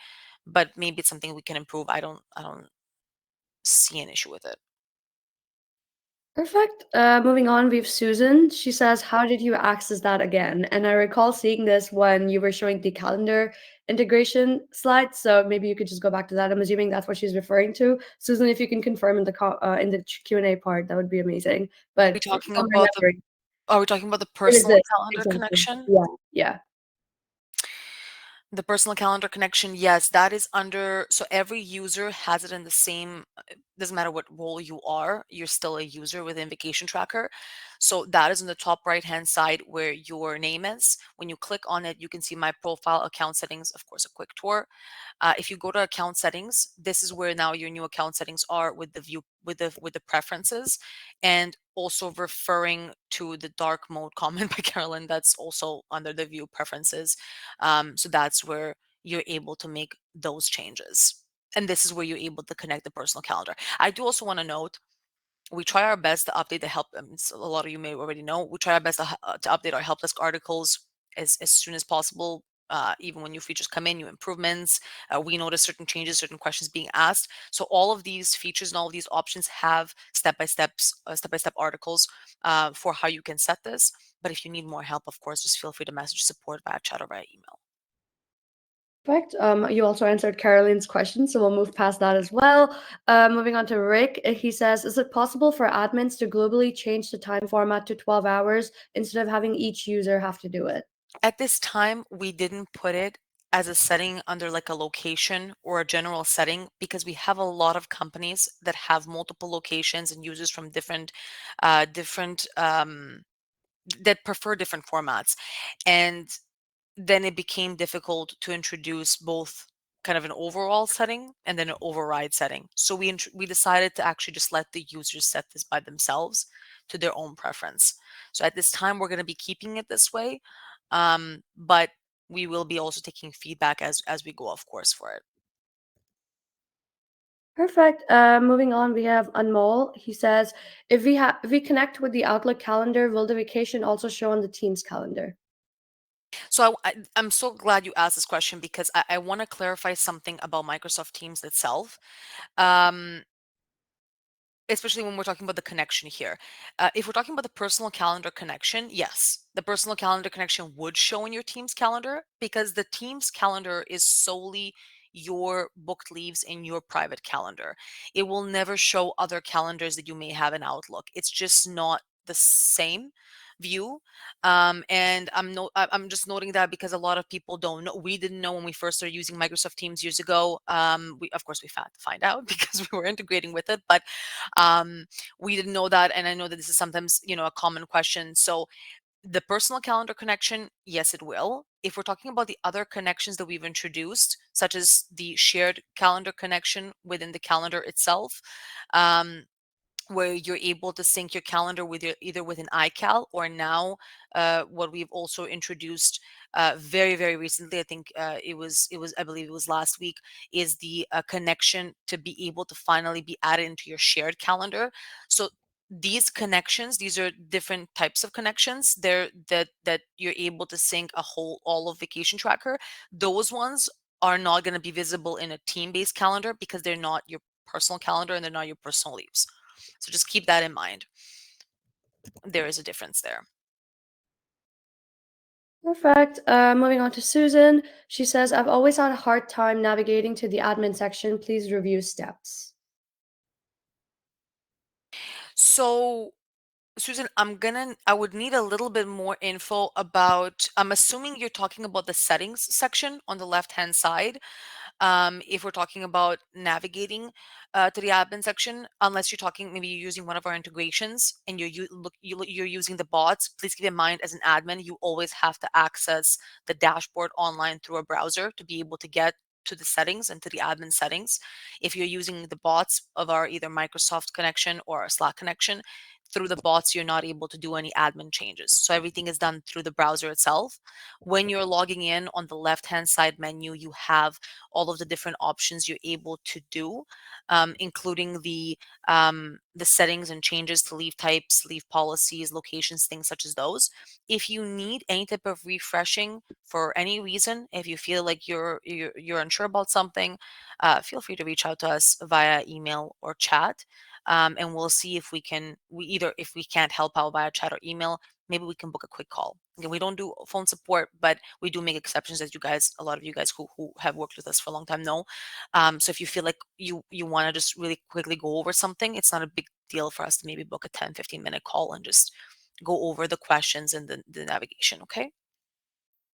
maybe it's something we can improve. I don't see an issue with it. Perfect. Moving on, we have Susan. She says, how did you access that again? And I recall seeing this when you were showing the calendar integration slide. So maybe you could just go back to that. I'm assuming that's what she's referring to. Susan, if you can confirm in the in the Q&A part, that would be amazing. Are we But talking from about the remembering, are we talking about the it personal exists. calendar Exactly. connection? Yeah. Yeah. The personal calendar connection, yes, that is under, so every user has it in the same, doesn't matter what role you are, you're still a user within Vacation Tracker. So that is in the top right-hand side where your name is. When you click on it, you can see my profile, account settings, of course, a quick tour. If you go to account settings, this is where now your new account settings are with the view with the preferences, and also referring to the dark mode comment by Carolyn. That's also under the view preferences. So that's where you're able to make those changes. And this is where you're able to connect the personal calendar. I do also want to note we try our best to update the help. A lot of you may already know we try our best to update our help desk articles as soon as possible. Even when new features come in, new improvements, we notice certain changes, certain questions being asked. So all of these features and all of these options have step-by-step articles for how you can set this. But if you need more help, of course, just feel free to message support via chat or via email. Perfect. You also answered Caroline's question, so we'll move past that as well. Moving on to Rick, he says, is it possible for admins to globally change the time format to 12 hours instead of having each user have to do it? At this time, we didn't put it as a setting under like a location or a general setting because we have a lot of companies that have multiple locations and users from different that prefer different formats. And then it became difficult to introduce both kind of an overall setting and then an override setting. So we decided to actually just let the users set this by themselves to their own preference. So at this time, we're going to be keeping it this way, but we will be also taking feedback as we go, of course, for it. Perfect. Moving on, we have Anmol. He says, if we connect with the Outlook calendar, will the vacation also show on the Teams calendar? So I'm so glad you asked this question because I want to clarify something about Microsoft Teams itself. Um, Especially when we're talking about the connection here. If we're talking about the personal calendar connection, yes, the personal calendar connection would show in your Teams calendar because the Teams calendar is solely your booked leaves in your private calendar. It will never show other calendars that you may have in Outlook. It's just not the same view. And I'm just noting that because a lot of people don't know. We didn't know when we first started using Microsoft Teams years ago. We of course we found to find out because we were integrating with it, but um, we didn't know that, and I know that this is sometimes a common question. So the personal calendar connection, yes, it will. If we're talking about the other connections that we've introduced, such as the shared calendar connection within the calendar itself, um, where you're able to sync your calendar with either with an iCal or now what we've also introduced very recently. I think it was I believe it was last week, is the connection to be able to finally be added into your shared calendar. So these connections, these are different types of connections there that you're able to sync a whole all of vacation tracker. Those ones are not going to be visible in a team-based calendar because they're not your personal calendar and they're not your personal leaves. So just keep that in mind. There is a difference there. Perfect. Moving on to Susan. She says, I've always had a hard time navigating to the admin section. Please review steps. So Susan, I would need a little bit more info about, I'm assuming you're talking about the settings section on the left-hand side. If we're talking about navigating to the admin section, unless you're talking, maybe you're using one of our integrations and you're using the bots, please keep in mind as an admin, you always have to access the dashboard online through a browser to be able to get to the settings and to the admin settings. If you're using the bots of our either Microsoft connection or our Slack connection, through the bots, you're not able to do any admin changes. So everything is done through the browser itself. When you're logging in on the left-hand side menu, you have all of the different options you're able to do, including the settings and changes to leave types, leave policies, locations, things such as those. If you need any type of refreshing for any reason, if you feel like you're unsure about something, feel free to reach out to us via email or chat. And we'll see if if we can't help out via chat or email, maybe we can book a quick call. Again, we don't do phone support, but we do make exceptions, as a lot of you guys who have worked with us for a long time know. So if you feel like you want to just really quickly go over something, it's not a big deal for us to maybe book a 10-15 minute call and just go over the questions and the navigation. Okay.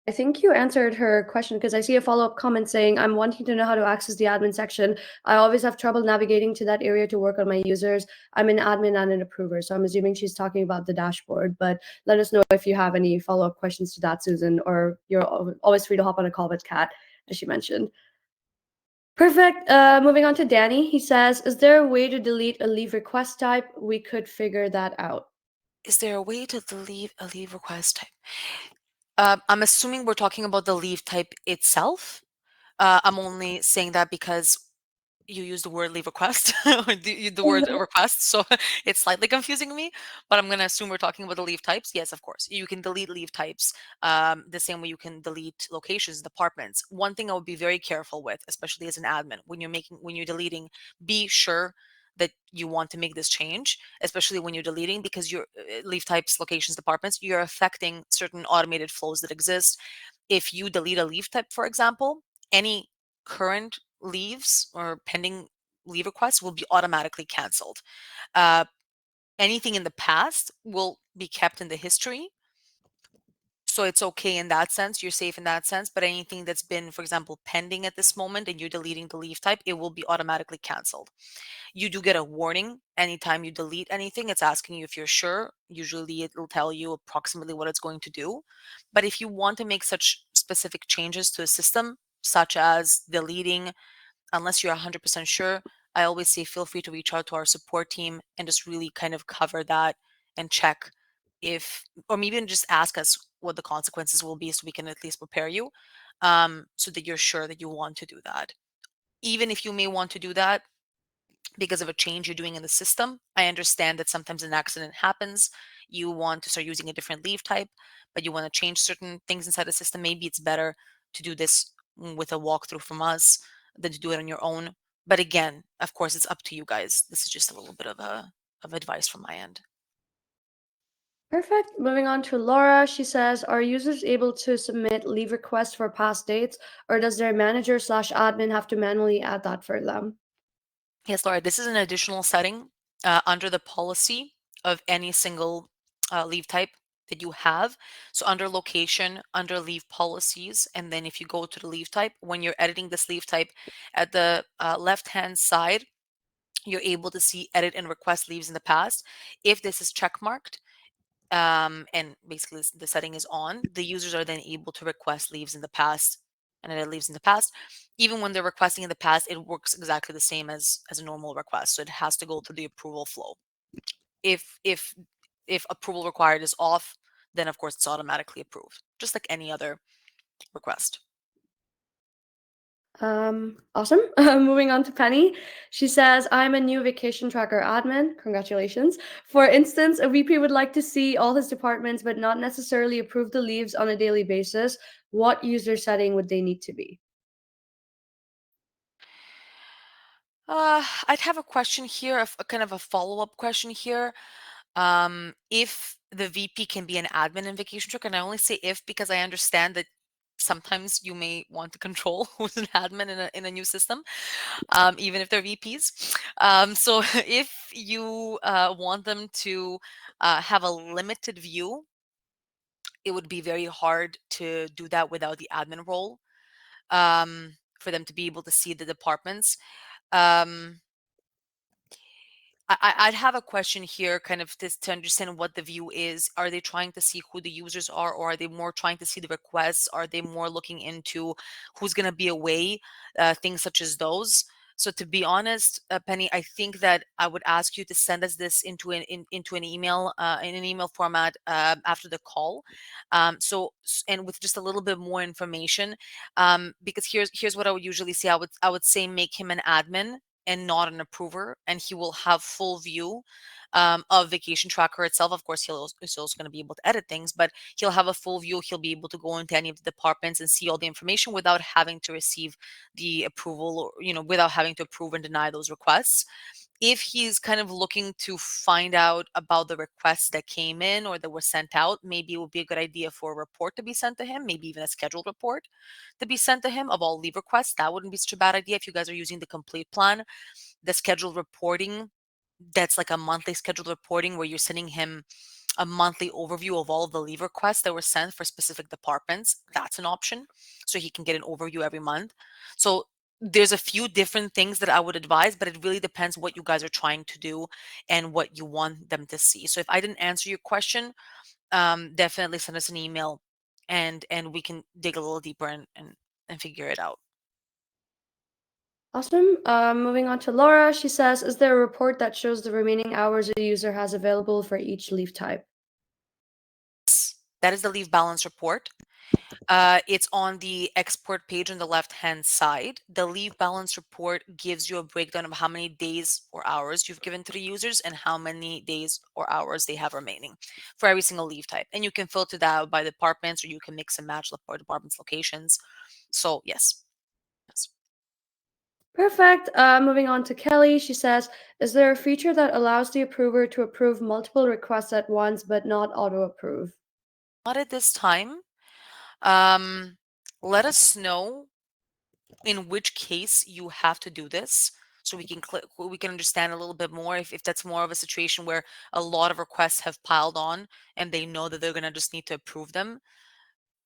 I think you answered her question because I see a follow up comment saying, I'm wanting to know how to access the admin section. I always have trouble navigating to that area to work on my users. I'm an admin and an approver. So I'm assuming she's talking about the dashboard, but let us know if you have any follow up questions to that, Susan, or you're always free to hop on a call with Kat, as she mentioned. Perfect. Moving on to Danny. He says, is there a way to delete a leave request type? We could figure that out. Is there a way to delete a leave request type? I'm assuming we're talking about the leave type itself. I'm only saying that because you use the word leave request or the word request, so it's slightly confusing me, but I'm going to assume we're talking about the leave types. Yes, of course you can delete leave types, the same way you can delete locations, departments. One thing I would be very careful with, especially as an admin, when you're deleting, be sure that you want to make this change, especially when you're deleting, because your leave types, locations, departments, you're affecting certain automated flows that exist. If you delete a leave type, for example, any current leaves or pending leave requests will be automatically canceled. Uh, Anything in the past will be kept in the history. So it's okay in that sense. You're safe in that sense. But anything that's been, for example, pending at this moment and you're deleting the leave type, it will be automatically canceled. You do get a warning anytime you delete anything. It's asking you if you're sure. Usually it'll tell you approximately what it's going to do. But if you want to make such specific changes to a system, such as deleting, unless you're 100% sure, I always say feel free to reach out to our support team and just really kind of cover that and check if, or maybe even just ask us what the consequences will be so we can at least prepare you, so that you're sure that you want to do that. Even if you may want to do that because of a change you're doing in the system, I understand that sometimes an accident happens. You want to start using a different leave type, but you want to change certain things inside the system. Maybe it's better to do this with a walkthrough from us than to do it on your own. But again, of course, it's up to you guys. This is just a little bit of advice from my end. Perfect. Moving on to Laura. She says, are users able to submit leave requests for past dates, or does their manager slash admin have to manually add that for them? Yes, Laura, this is an additional setting under the policy of any single leave type that you have. So under location, under leave policies, and then if you go to the leave type, when you're editing this leave type at the left-hand side, you're able to see edit and request leaves in the past. If this is check marked, and basically the setting is on, the users are then able to request leaves in the past and edit leaves in the past. Even when they're requesting in the past, it works exactly the same as a normal request. So it has to go through the approval flow. If approval required is off, then of course it's automatically approved, just like any other request. Awesome. Moving on to Penny. She says, I'm a new vacation tracker admin. Congratulations. For instance, a VP would like to see all his departments, but not necessarily approve the leaves on a daily basis. What user setting would they need to be? I'd have a question here, a kind of a follow-up question here. If the VP can be an admin in Vacation Tracker, and I only say if because I understand that sometimes you may want to control who's an admin in a new system, even if they're VPs. So if you want them to have a limited view, it would be very hard to do that without the admin role, for them to be able to see the departments. Um, I'd have a question here, kind of to understand what the view is. Are they trying to see who the users are, or are they more trying to see the requests? Are they more looking into who's going to be away, things such as those? So to be honest, Penny, I think that I would ask you to send us this into an email, in an email format, after the call. And with just a little bit more information, because here's what I would usually say. I would say make him an admin and not an approver, and he will have full view, of Vacation Tracker itself. Of course, he's also going to be able to edit things, but he'll have a full view. He'll be able to go into any of the departments and see all the information without having to receive the approval, or without having to approve and deny those requests. If he's kind of looking to find out about the requests that came in or that were sent out, maybe it would be a good idea for a report to be sent to him, maybe even a scheduled report to be sent to him of all leave requests. That wouldn't be such a bad idea if you guys are using the complete plan. The scheduled reporting, that's like a monthly scheduled reporting where you're sending him a monthly overview of all of the leave requests that were sent for specific departments. That's an option. So he can get an overview every month. So there's a few different things that I would advise, but it really depends what you guys are trying to do and what you want them to see. So if I didn't answer your question, definitely send us an email, and we can dig a little deeper and figure it out. Awesome. Moving on to Laura. She says, is there a report that shows the remaining hours a user has available for each leave type? That is the leave balance report. It's on the export page on the left-hand side. The leave balance report gives you a breakdown of how many days or hours you've given to the users and how many days or hours they have remaining for every single leave type. And you can filter that out by departments, or you can mix and match the departments' locations. So yes, yes. Perfect. Moving on to Kelly. She says, is there a feature that allows the approver to approve multiple requests at once but not auto approve? Not at this time. Um, Let us know in which case you have to do this, so we can understand a little bit more if that's more of a situation where a lot of requests have piled on and they know that they're going to just need to approve them,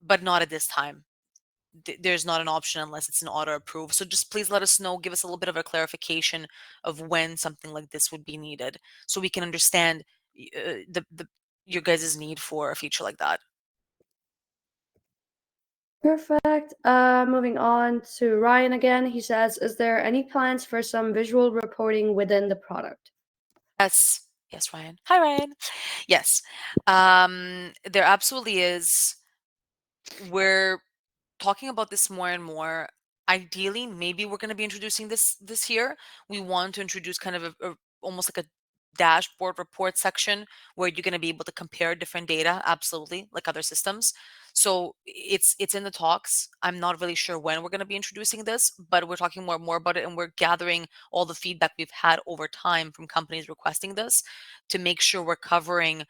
but not at this time. There's not an option unless it's an auto approve. So just please let us know, give us a little bit of a clarification of when something like this would be needed, so we can understand the your guys' need for a feature like that. Perfect. Moving on to Ryan again. He says, is there any plans for some visual reporting within the product? Yes. Yes, Ryan. Hi, Ryan. Yes. There absolutely is. We're talking about this more and more. Ideally, maybe we're going to be introducing this year. We want to introduce kind of almost like a dashboard report section where you're going to be able to compare different data, absolutely, like other systems. So it's in the talks. I'm not really sure when we're going to be introducing this, but we're talking more and more about it, and we're gathering all the feedback we've had over time from companies requesting this to make sure we're covering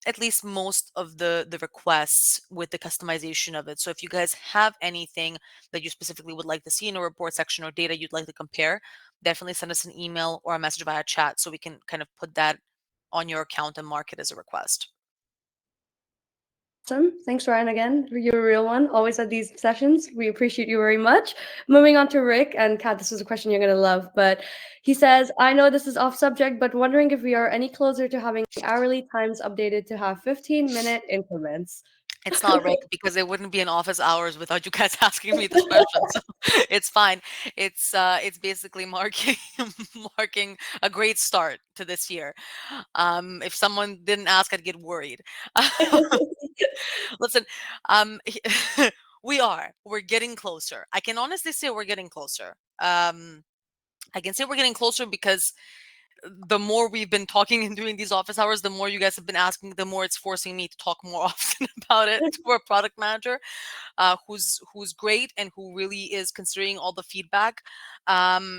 at least most of the requests with the customization of it. So if you guys have anything that you specifically would like to see in a report section or data you'd like to compare, definitely send us an email or a message via chat so we can kind of put that on your account and mark it as a request. Awesome. Thanks, Ryan, again. You're a real one. Always at these sessions. We appreciate you very much. Moving on to Rick, and Kat, this is a question you're going to love, but he says, I know this is off subject, but wondering if we are any closer to having hourly times updated to have 15-minute increments. It's not Rick, because it wouldn't be an office hours without you guys asking me this question. So it's fine. It's basically marking marking a great start to this year. If someone didn't ask, I'd get worried. Listen, um, We are. We're getting closer. I can honestly say we're getting closer. I can say we're getting closer because the more we've been talking and doing these office hours, the more you guys have been asking, the more it's forcing me to talk more often about it to our product manager, who's great and who really is considering all the feedback.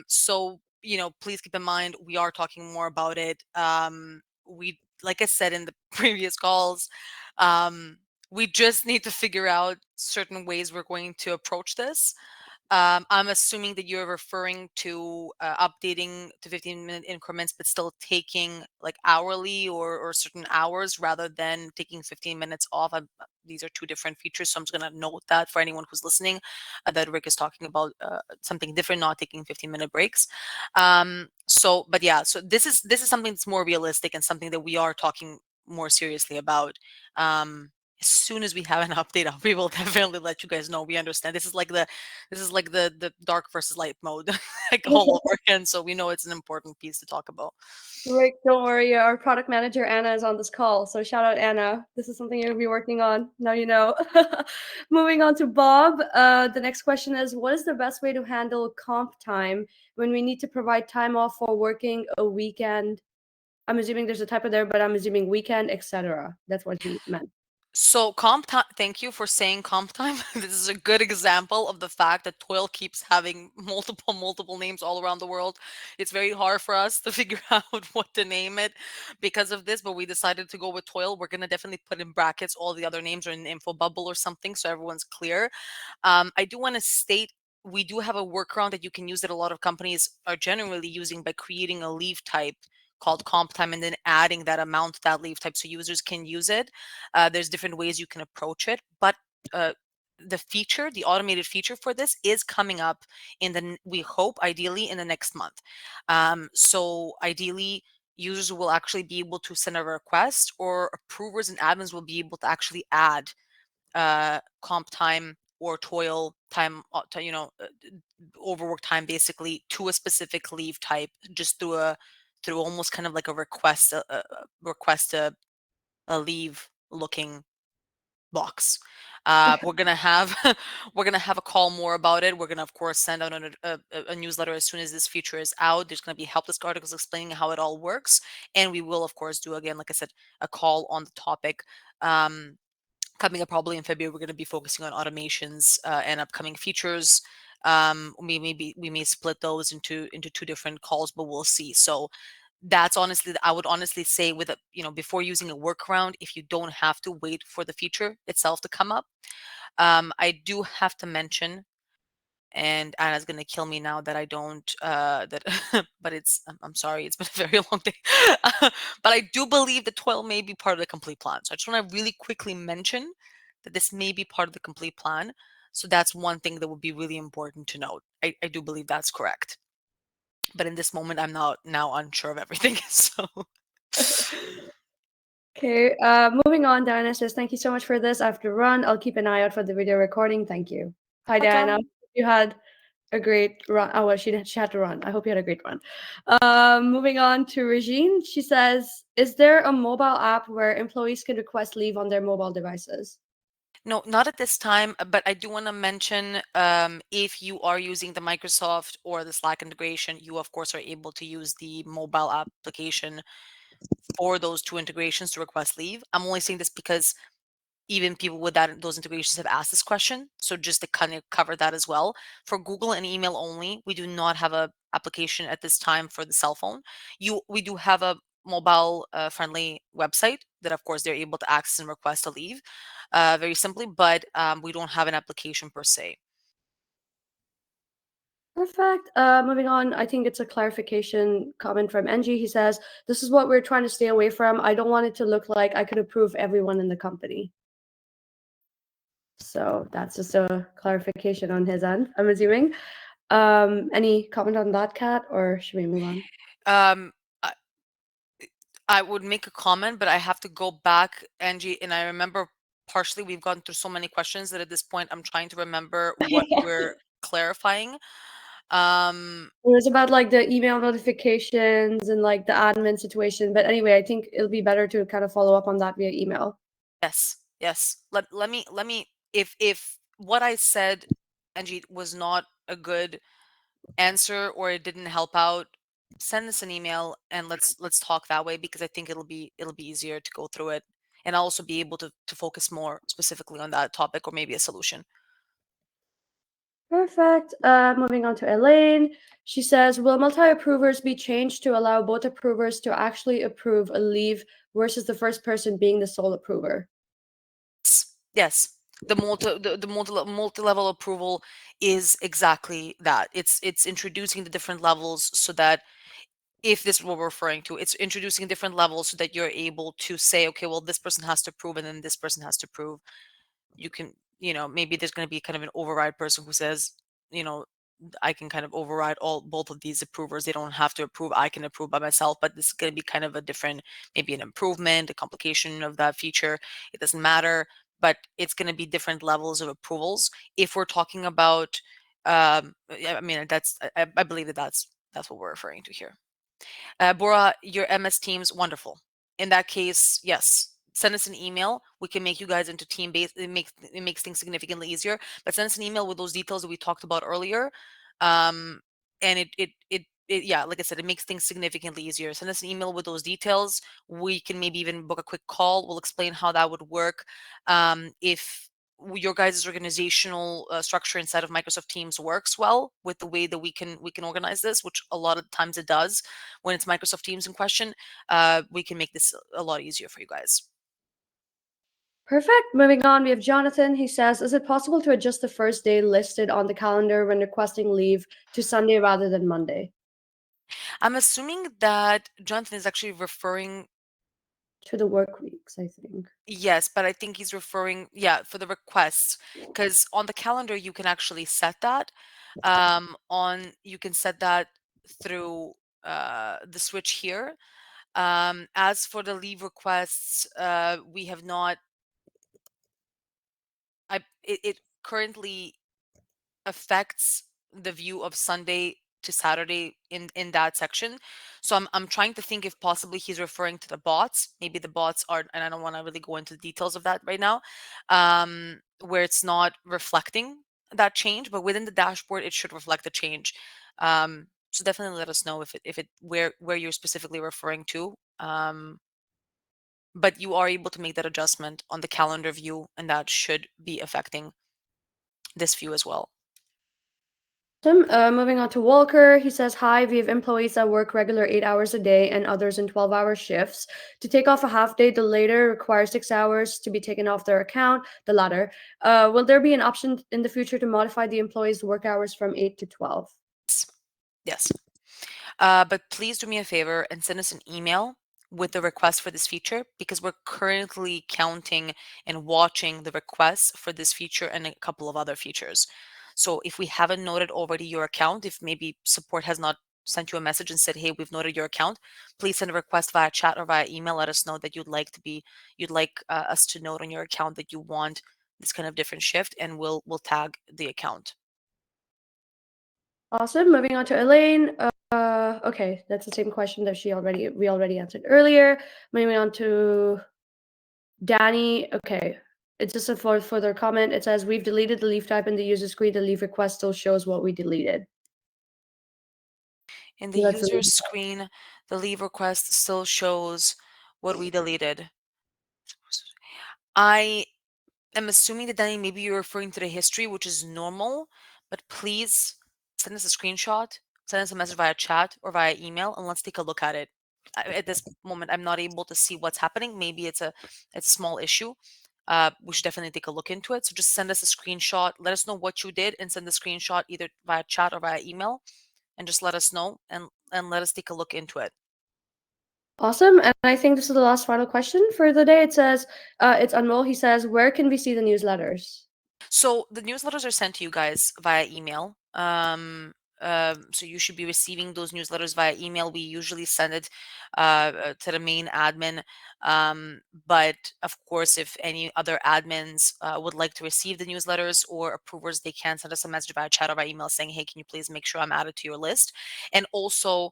So please keep in mind we are talking more about it. We, like I said in the previous calls, um, we just need to figure out certain ways we're going to approach this. I'm assuming that you're referring to updating to 15-minute increments, but still taking like hourly or certain hours rather than taking 15 minutes off. These are two different features, so I'm just going to note that for anyone who's listening, that Rick is talking about something different, not taking 15-minute breaks. But yeah, so this is something that's more realistic and something that we are talking more seriously about. As soon as we have an update, we will definitely let you guys know. We understand this is like the dark versus light mode, like all over again. So we know it's an important piece to talk about. Rick, don't worry. Our product manager Anna is on this call, so shout out Anna. This is something you'll be working on. Now you know. Moving on to Bob. The next question is: what is the best way to handle comp time when we need to provide time off for working a weekend? I'm assuming there's a typo there, but I'm assuming weekend, etc. That's what he meant. So comp time, thank you for saying comp time. This is a good example of the fact that Toil keeps having multiple names all around the world. It's very hard for us to figure out what to name it because of this, but we decided to go with Toil. We're gonna definitely put in brackets all the other names or in the info bubble or something so everyone's clear. I do want to state we do have a workaround that you can use that a lot of companies are generally using by creating a leave type called comp time and then adding that amount to that leave type so users can use it. There's different ways you can approach it, but uh, the automated feature for this is coming up we hope, ideally in the next month. So ideally, users will actually be able to send a request, or approvers and admins will be able to actually add comp time or toil time, overwork time basically to a specific leave type just through almost kind of like a request a leave looking box. We're gonna have we're gonna have a call more about it. We're gonna of course send out a newsletter as soon as this feature is out. There's gonna be help desk articles explaining how it all works, and we will of course do, again, like I said, a call on the topic. Coming up probably in February, we're going to be focusing on automations and upcoming features. We may split those into two different calls, but we'll see. So that's honestly, I would honestly say with before using a workaround, if you don't have to wait for the feature itself to come up. I do have to mention, and Anna's gonna kill me now that I don't that but I'm sorry, it's been a very long day. But I do believe that toil may be part of the complete plan. So I just want to really quickly mention that this may be part of the complete plan. So that's one thing that would be really important to note. I do believe that's correct. But in this moment I'm not now unsure of everything. So Okay, moving on. Diana says, "Thank you so much for this. I have to run. I'll keep an eye out for the video recording. Thank you." Hi, no Diana. problem. You had a great run. Oh, well, she had to run. I hope you had a great run. Moving on to Regine. She says, "Is there a mobile app where employees can request leave on their mobile devices?" No, not at this time, but I do want to mention if you are using the Microsoft or the Slack integration, you of course are able to use the mobile application for those two integrations to request leave. I'm only saying this because even people with those integrations have asked this question. So just to kind of cover that as well. For Google and email only, we do not have a application at this time for the cell phone. We do have a mobile friendly website that of course they're able to access and request a leave very simply, but we don't have an application per se. Perfect. Moving on, I think it's a clarification comment from NG. He says, "This is what we're trying to stay away from. I don't want it to look like I could approve everyone in the company." So that's just a clarification on his end, I'm assuming. Any comment on that, Kat, or should we move on? Um, I, I would make a comment, but I have to go back, Angie, and I remember partially we've gone through so many questions that at this point I'm trying to remember what we're clarifying. It was about like the email notifications and like the admin situation. But anyway, I think it'll be better to kind of follow up on that via email. Yes, yes. Let me if what I said, Angie, was not a good answer or it didn't help out, send us an email and let's talk that way because I think it'll be easier to go through it and I'll also be able to focus more specifically on that topic or maybe a solution. Perfect. Moving on to Elaine. She says, will multi-approvers be changed to allow both approvers to actually approve a leave versus the first person being the sole approver? Yes. The multi-level approval is exactly that. It's introducing the different levels so that if this is what we're referring to, it's introducing different levels so that you're able to say, okay, well, this person has to prove and then this person has to prove. You can, maybe there's going to be kind of an override person who says, you know, I can kind of override all both of these approvers. They don't have to approve. I can approve by myself, but this is going to be kind of a different, maybe an improvement, a complication of that feature. It doesn't matter, but it's going to be different levels of approvals. If we're talking about, I mean, I believe that that's what we're referring to here. Bora, your MS Teams, wonderful. In that case, yes, send us an email. We can make you guys into team based. It makes things significantly easier. But send us an email with those details that we talked about earlier. Um, and yeah, like I said, it makes things significantly easier. Send us an email with those details. We can maybe even book a quick call. We'll explain how that would work. If your guys' organizational structure inside of Microsoft Teams works well with the way that we can organize this, which a lot of times it does when it's Microsoft Teams in question, we can make this a lot easier for you guys. Perfect. Moving on, we have Jonathan. He says, is it possible to adjust the first day listed on the calendar when requesting leave to Sunday rather than Monday? I'm assuming that Jonathan is actually referring, To the work weeks, I think. yes, but I think he's referring, yeah, for the requests, because on the calendar you can actually set that. You can set that through the switch here. As for the leave requests, we have not. It currently affects the view of Sunday to Saturday in that section. So I'm trying to think if possibly he's referring to the bots. Maybe the bots are, and I don't want to really go into the details of that right now, where it's not reflecting that change, but within the dashboard it should reflect the change. So definitely let us know if it where you're specifically referring to. But you are able to make that adjustment on the calendar view, and that should be affecting this view as well. Moving on to Walker, he says, hi, we have employees that work regular 8 hours a day and others in 12-hour shifts. To take off a half day, the later requires 6 hours to be taken off their account, the latter. Will there be an option in the future to modify the employees' work hours from 8 to 12? Yes. But please do me a favor and send us an email with the request for this feature because we're currently counting and watching the requests for this feature and a couple of other features. So if we haven't noted already your account, if maybe support has not sent you a message and said, hey, we've noted your account, please send a request via chat or via email. Let us know that you'd like us to note on your account that you want this kind of different shift, and we'll tag the account. Awesome. Moving on to Elaine. Okay, that's the same question that we already answered earlier. Moving on to Danny. Okay, it's just a further comment. It says we've deleted the leave type in the user screen. The leave request still shows what we deleted. In the So that's the user leave. screen, the leave request still shows what we deleted. I am assuming that Danny, maybe you're referring to the history, which is normal, but please send us a screenshot, send us a message via chat or via email, and let's take a look at it. At this moment, I'm not able to see what's happening. Maybe it's a small issue. We should definitely take a look into it. So just send us a screenshot. Let us know what you did, and send the screenshot either via chat or via email, and just let us know and let us take a look into it. Awesome. And I think this is the last final question for the day. It says, it's Anmol. He says, where can we see the newsletters? So the newsletters are sent to you guys via email. so you should be receiving those newsletters via email. We usually send it to the main admin. But of course, if any other admins would like to receive the newsletters or approvers, they can send us a message via chat or by email saying, hey, can you please make sure I'm added to your list? And also,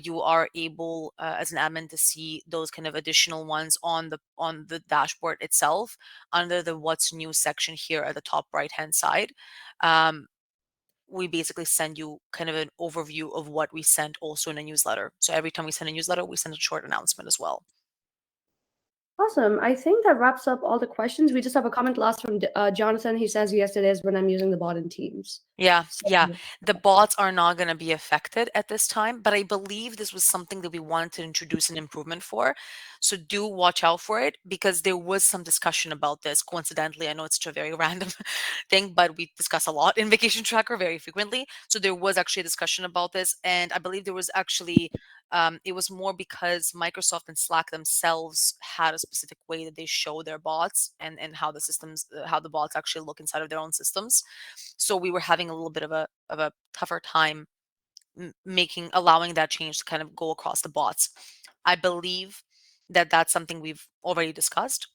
you are able as an admin to see those kind of additional ones on the dashboard itself under the what's new section here at the top right hand side. Um, we basically send you kind of an overview of what we sent also in a newsletter. So every time we send a newsletter, we send a short announcement as well. Awesome. I think that wraps up all the questions. We just have a comment last from Jonathan. He says, yes, it is when I'm using the bot in Teams. Yeah, So, yeah. The bots are not going to be affected at this time, but I believe this was something that we wanted to introduce an improvement for. So do watch out for it because there was some discussion about this. Coincidentally, I know it's a very random thing, but we discuss a lot in Vacation Tracker very frequently. So there was actually a discussion about this, and I believe there was actually it was more because Microsoft and Slack themselves had a specific way that they show their bots and how the systems, how the bots actually look inside of their own systems. So we were having a little bit of a tougher time making allowing that change to kind of go across the bots. I believe that that's something we've already discussed.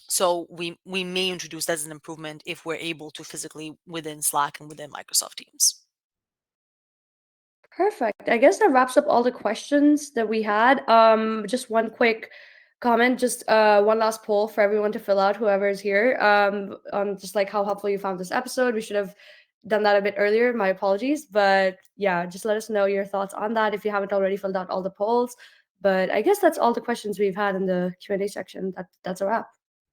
So we may introduce that as an improvement if we're able to physically within Slack and within Microsoft Teams. perfect. I guess that wraps up all the questions that we had. Just one quick comment, just one last poll for everyone to fill out, whoever is here. On just like how helpful you found this episode. We should have done that a bit earlier. My apologies, but yeah, just let us know your thoughts on that if you haven't already filled out all the polls. But I guess that's all the questions we've had in the Q&A section. That's a wrap.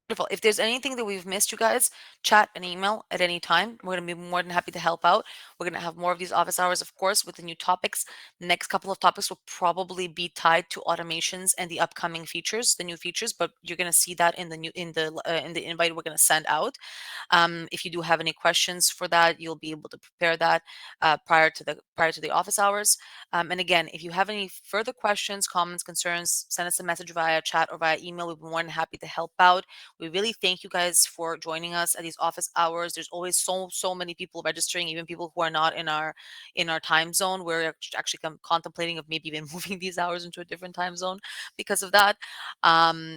Wonderful. If there's anything that we've missed, you guys, chat and email at any time. We're going to be more than happy to help out. We're going to have more of these office hours, of course, with the new topics. The next couple of topics will probably be tied to automations and the upcoming features, the new features. But you're going to see that in the new in the invite we're going to send out. If you do have any questions for that, you'll be able to prepare that prior to the office hours. And again, if you have any further questions, comments, concerns, send us a message via chat or via email. We'll be more than happy to help out. We really thank you guys for joining us at these office hours. There's always so many people registering, even people who are not in our time zone. We're actually contemplating of maybe even moving these hours into a different time zone because of that.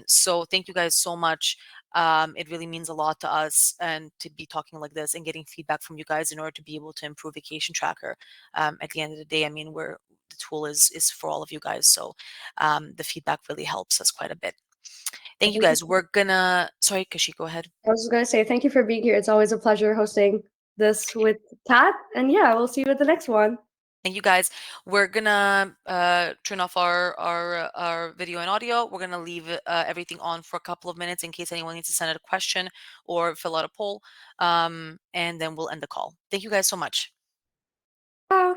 So thank you guys so much. It really means a lot to us and to be talking like this and getting feedback from you guys in order to be able to improve Vacation Tracker. At the end of the day, I mean, the tool is for all of you guys. So the feedback really helps us quite a bit. Thank you Thank you. guys. We're gonna, sorry, Kashi, go ahead. I was just gonna say thank you for being here. It's always a pleasure hosting this with Kat. And yeah, we'll see you at the next one. Thank you guys. We're gonna turn off our video and audio. We're gonna leave everything on for a couple of minutes in case anyone needs to send out a question or fill out a poll. And then we'll end the call. Thank you guys so much. Ciao.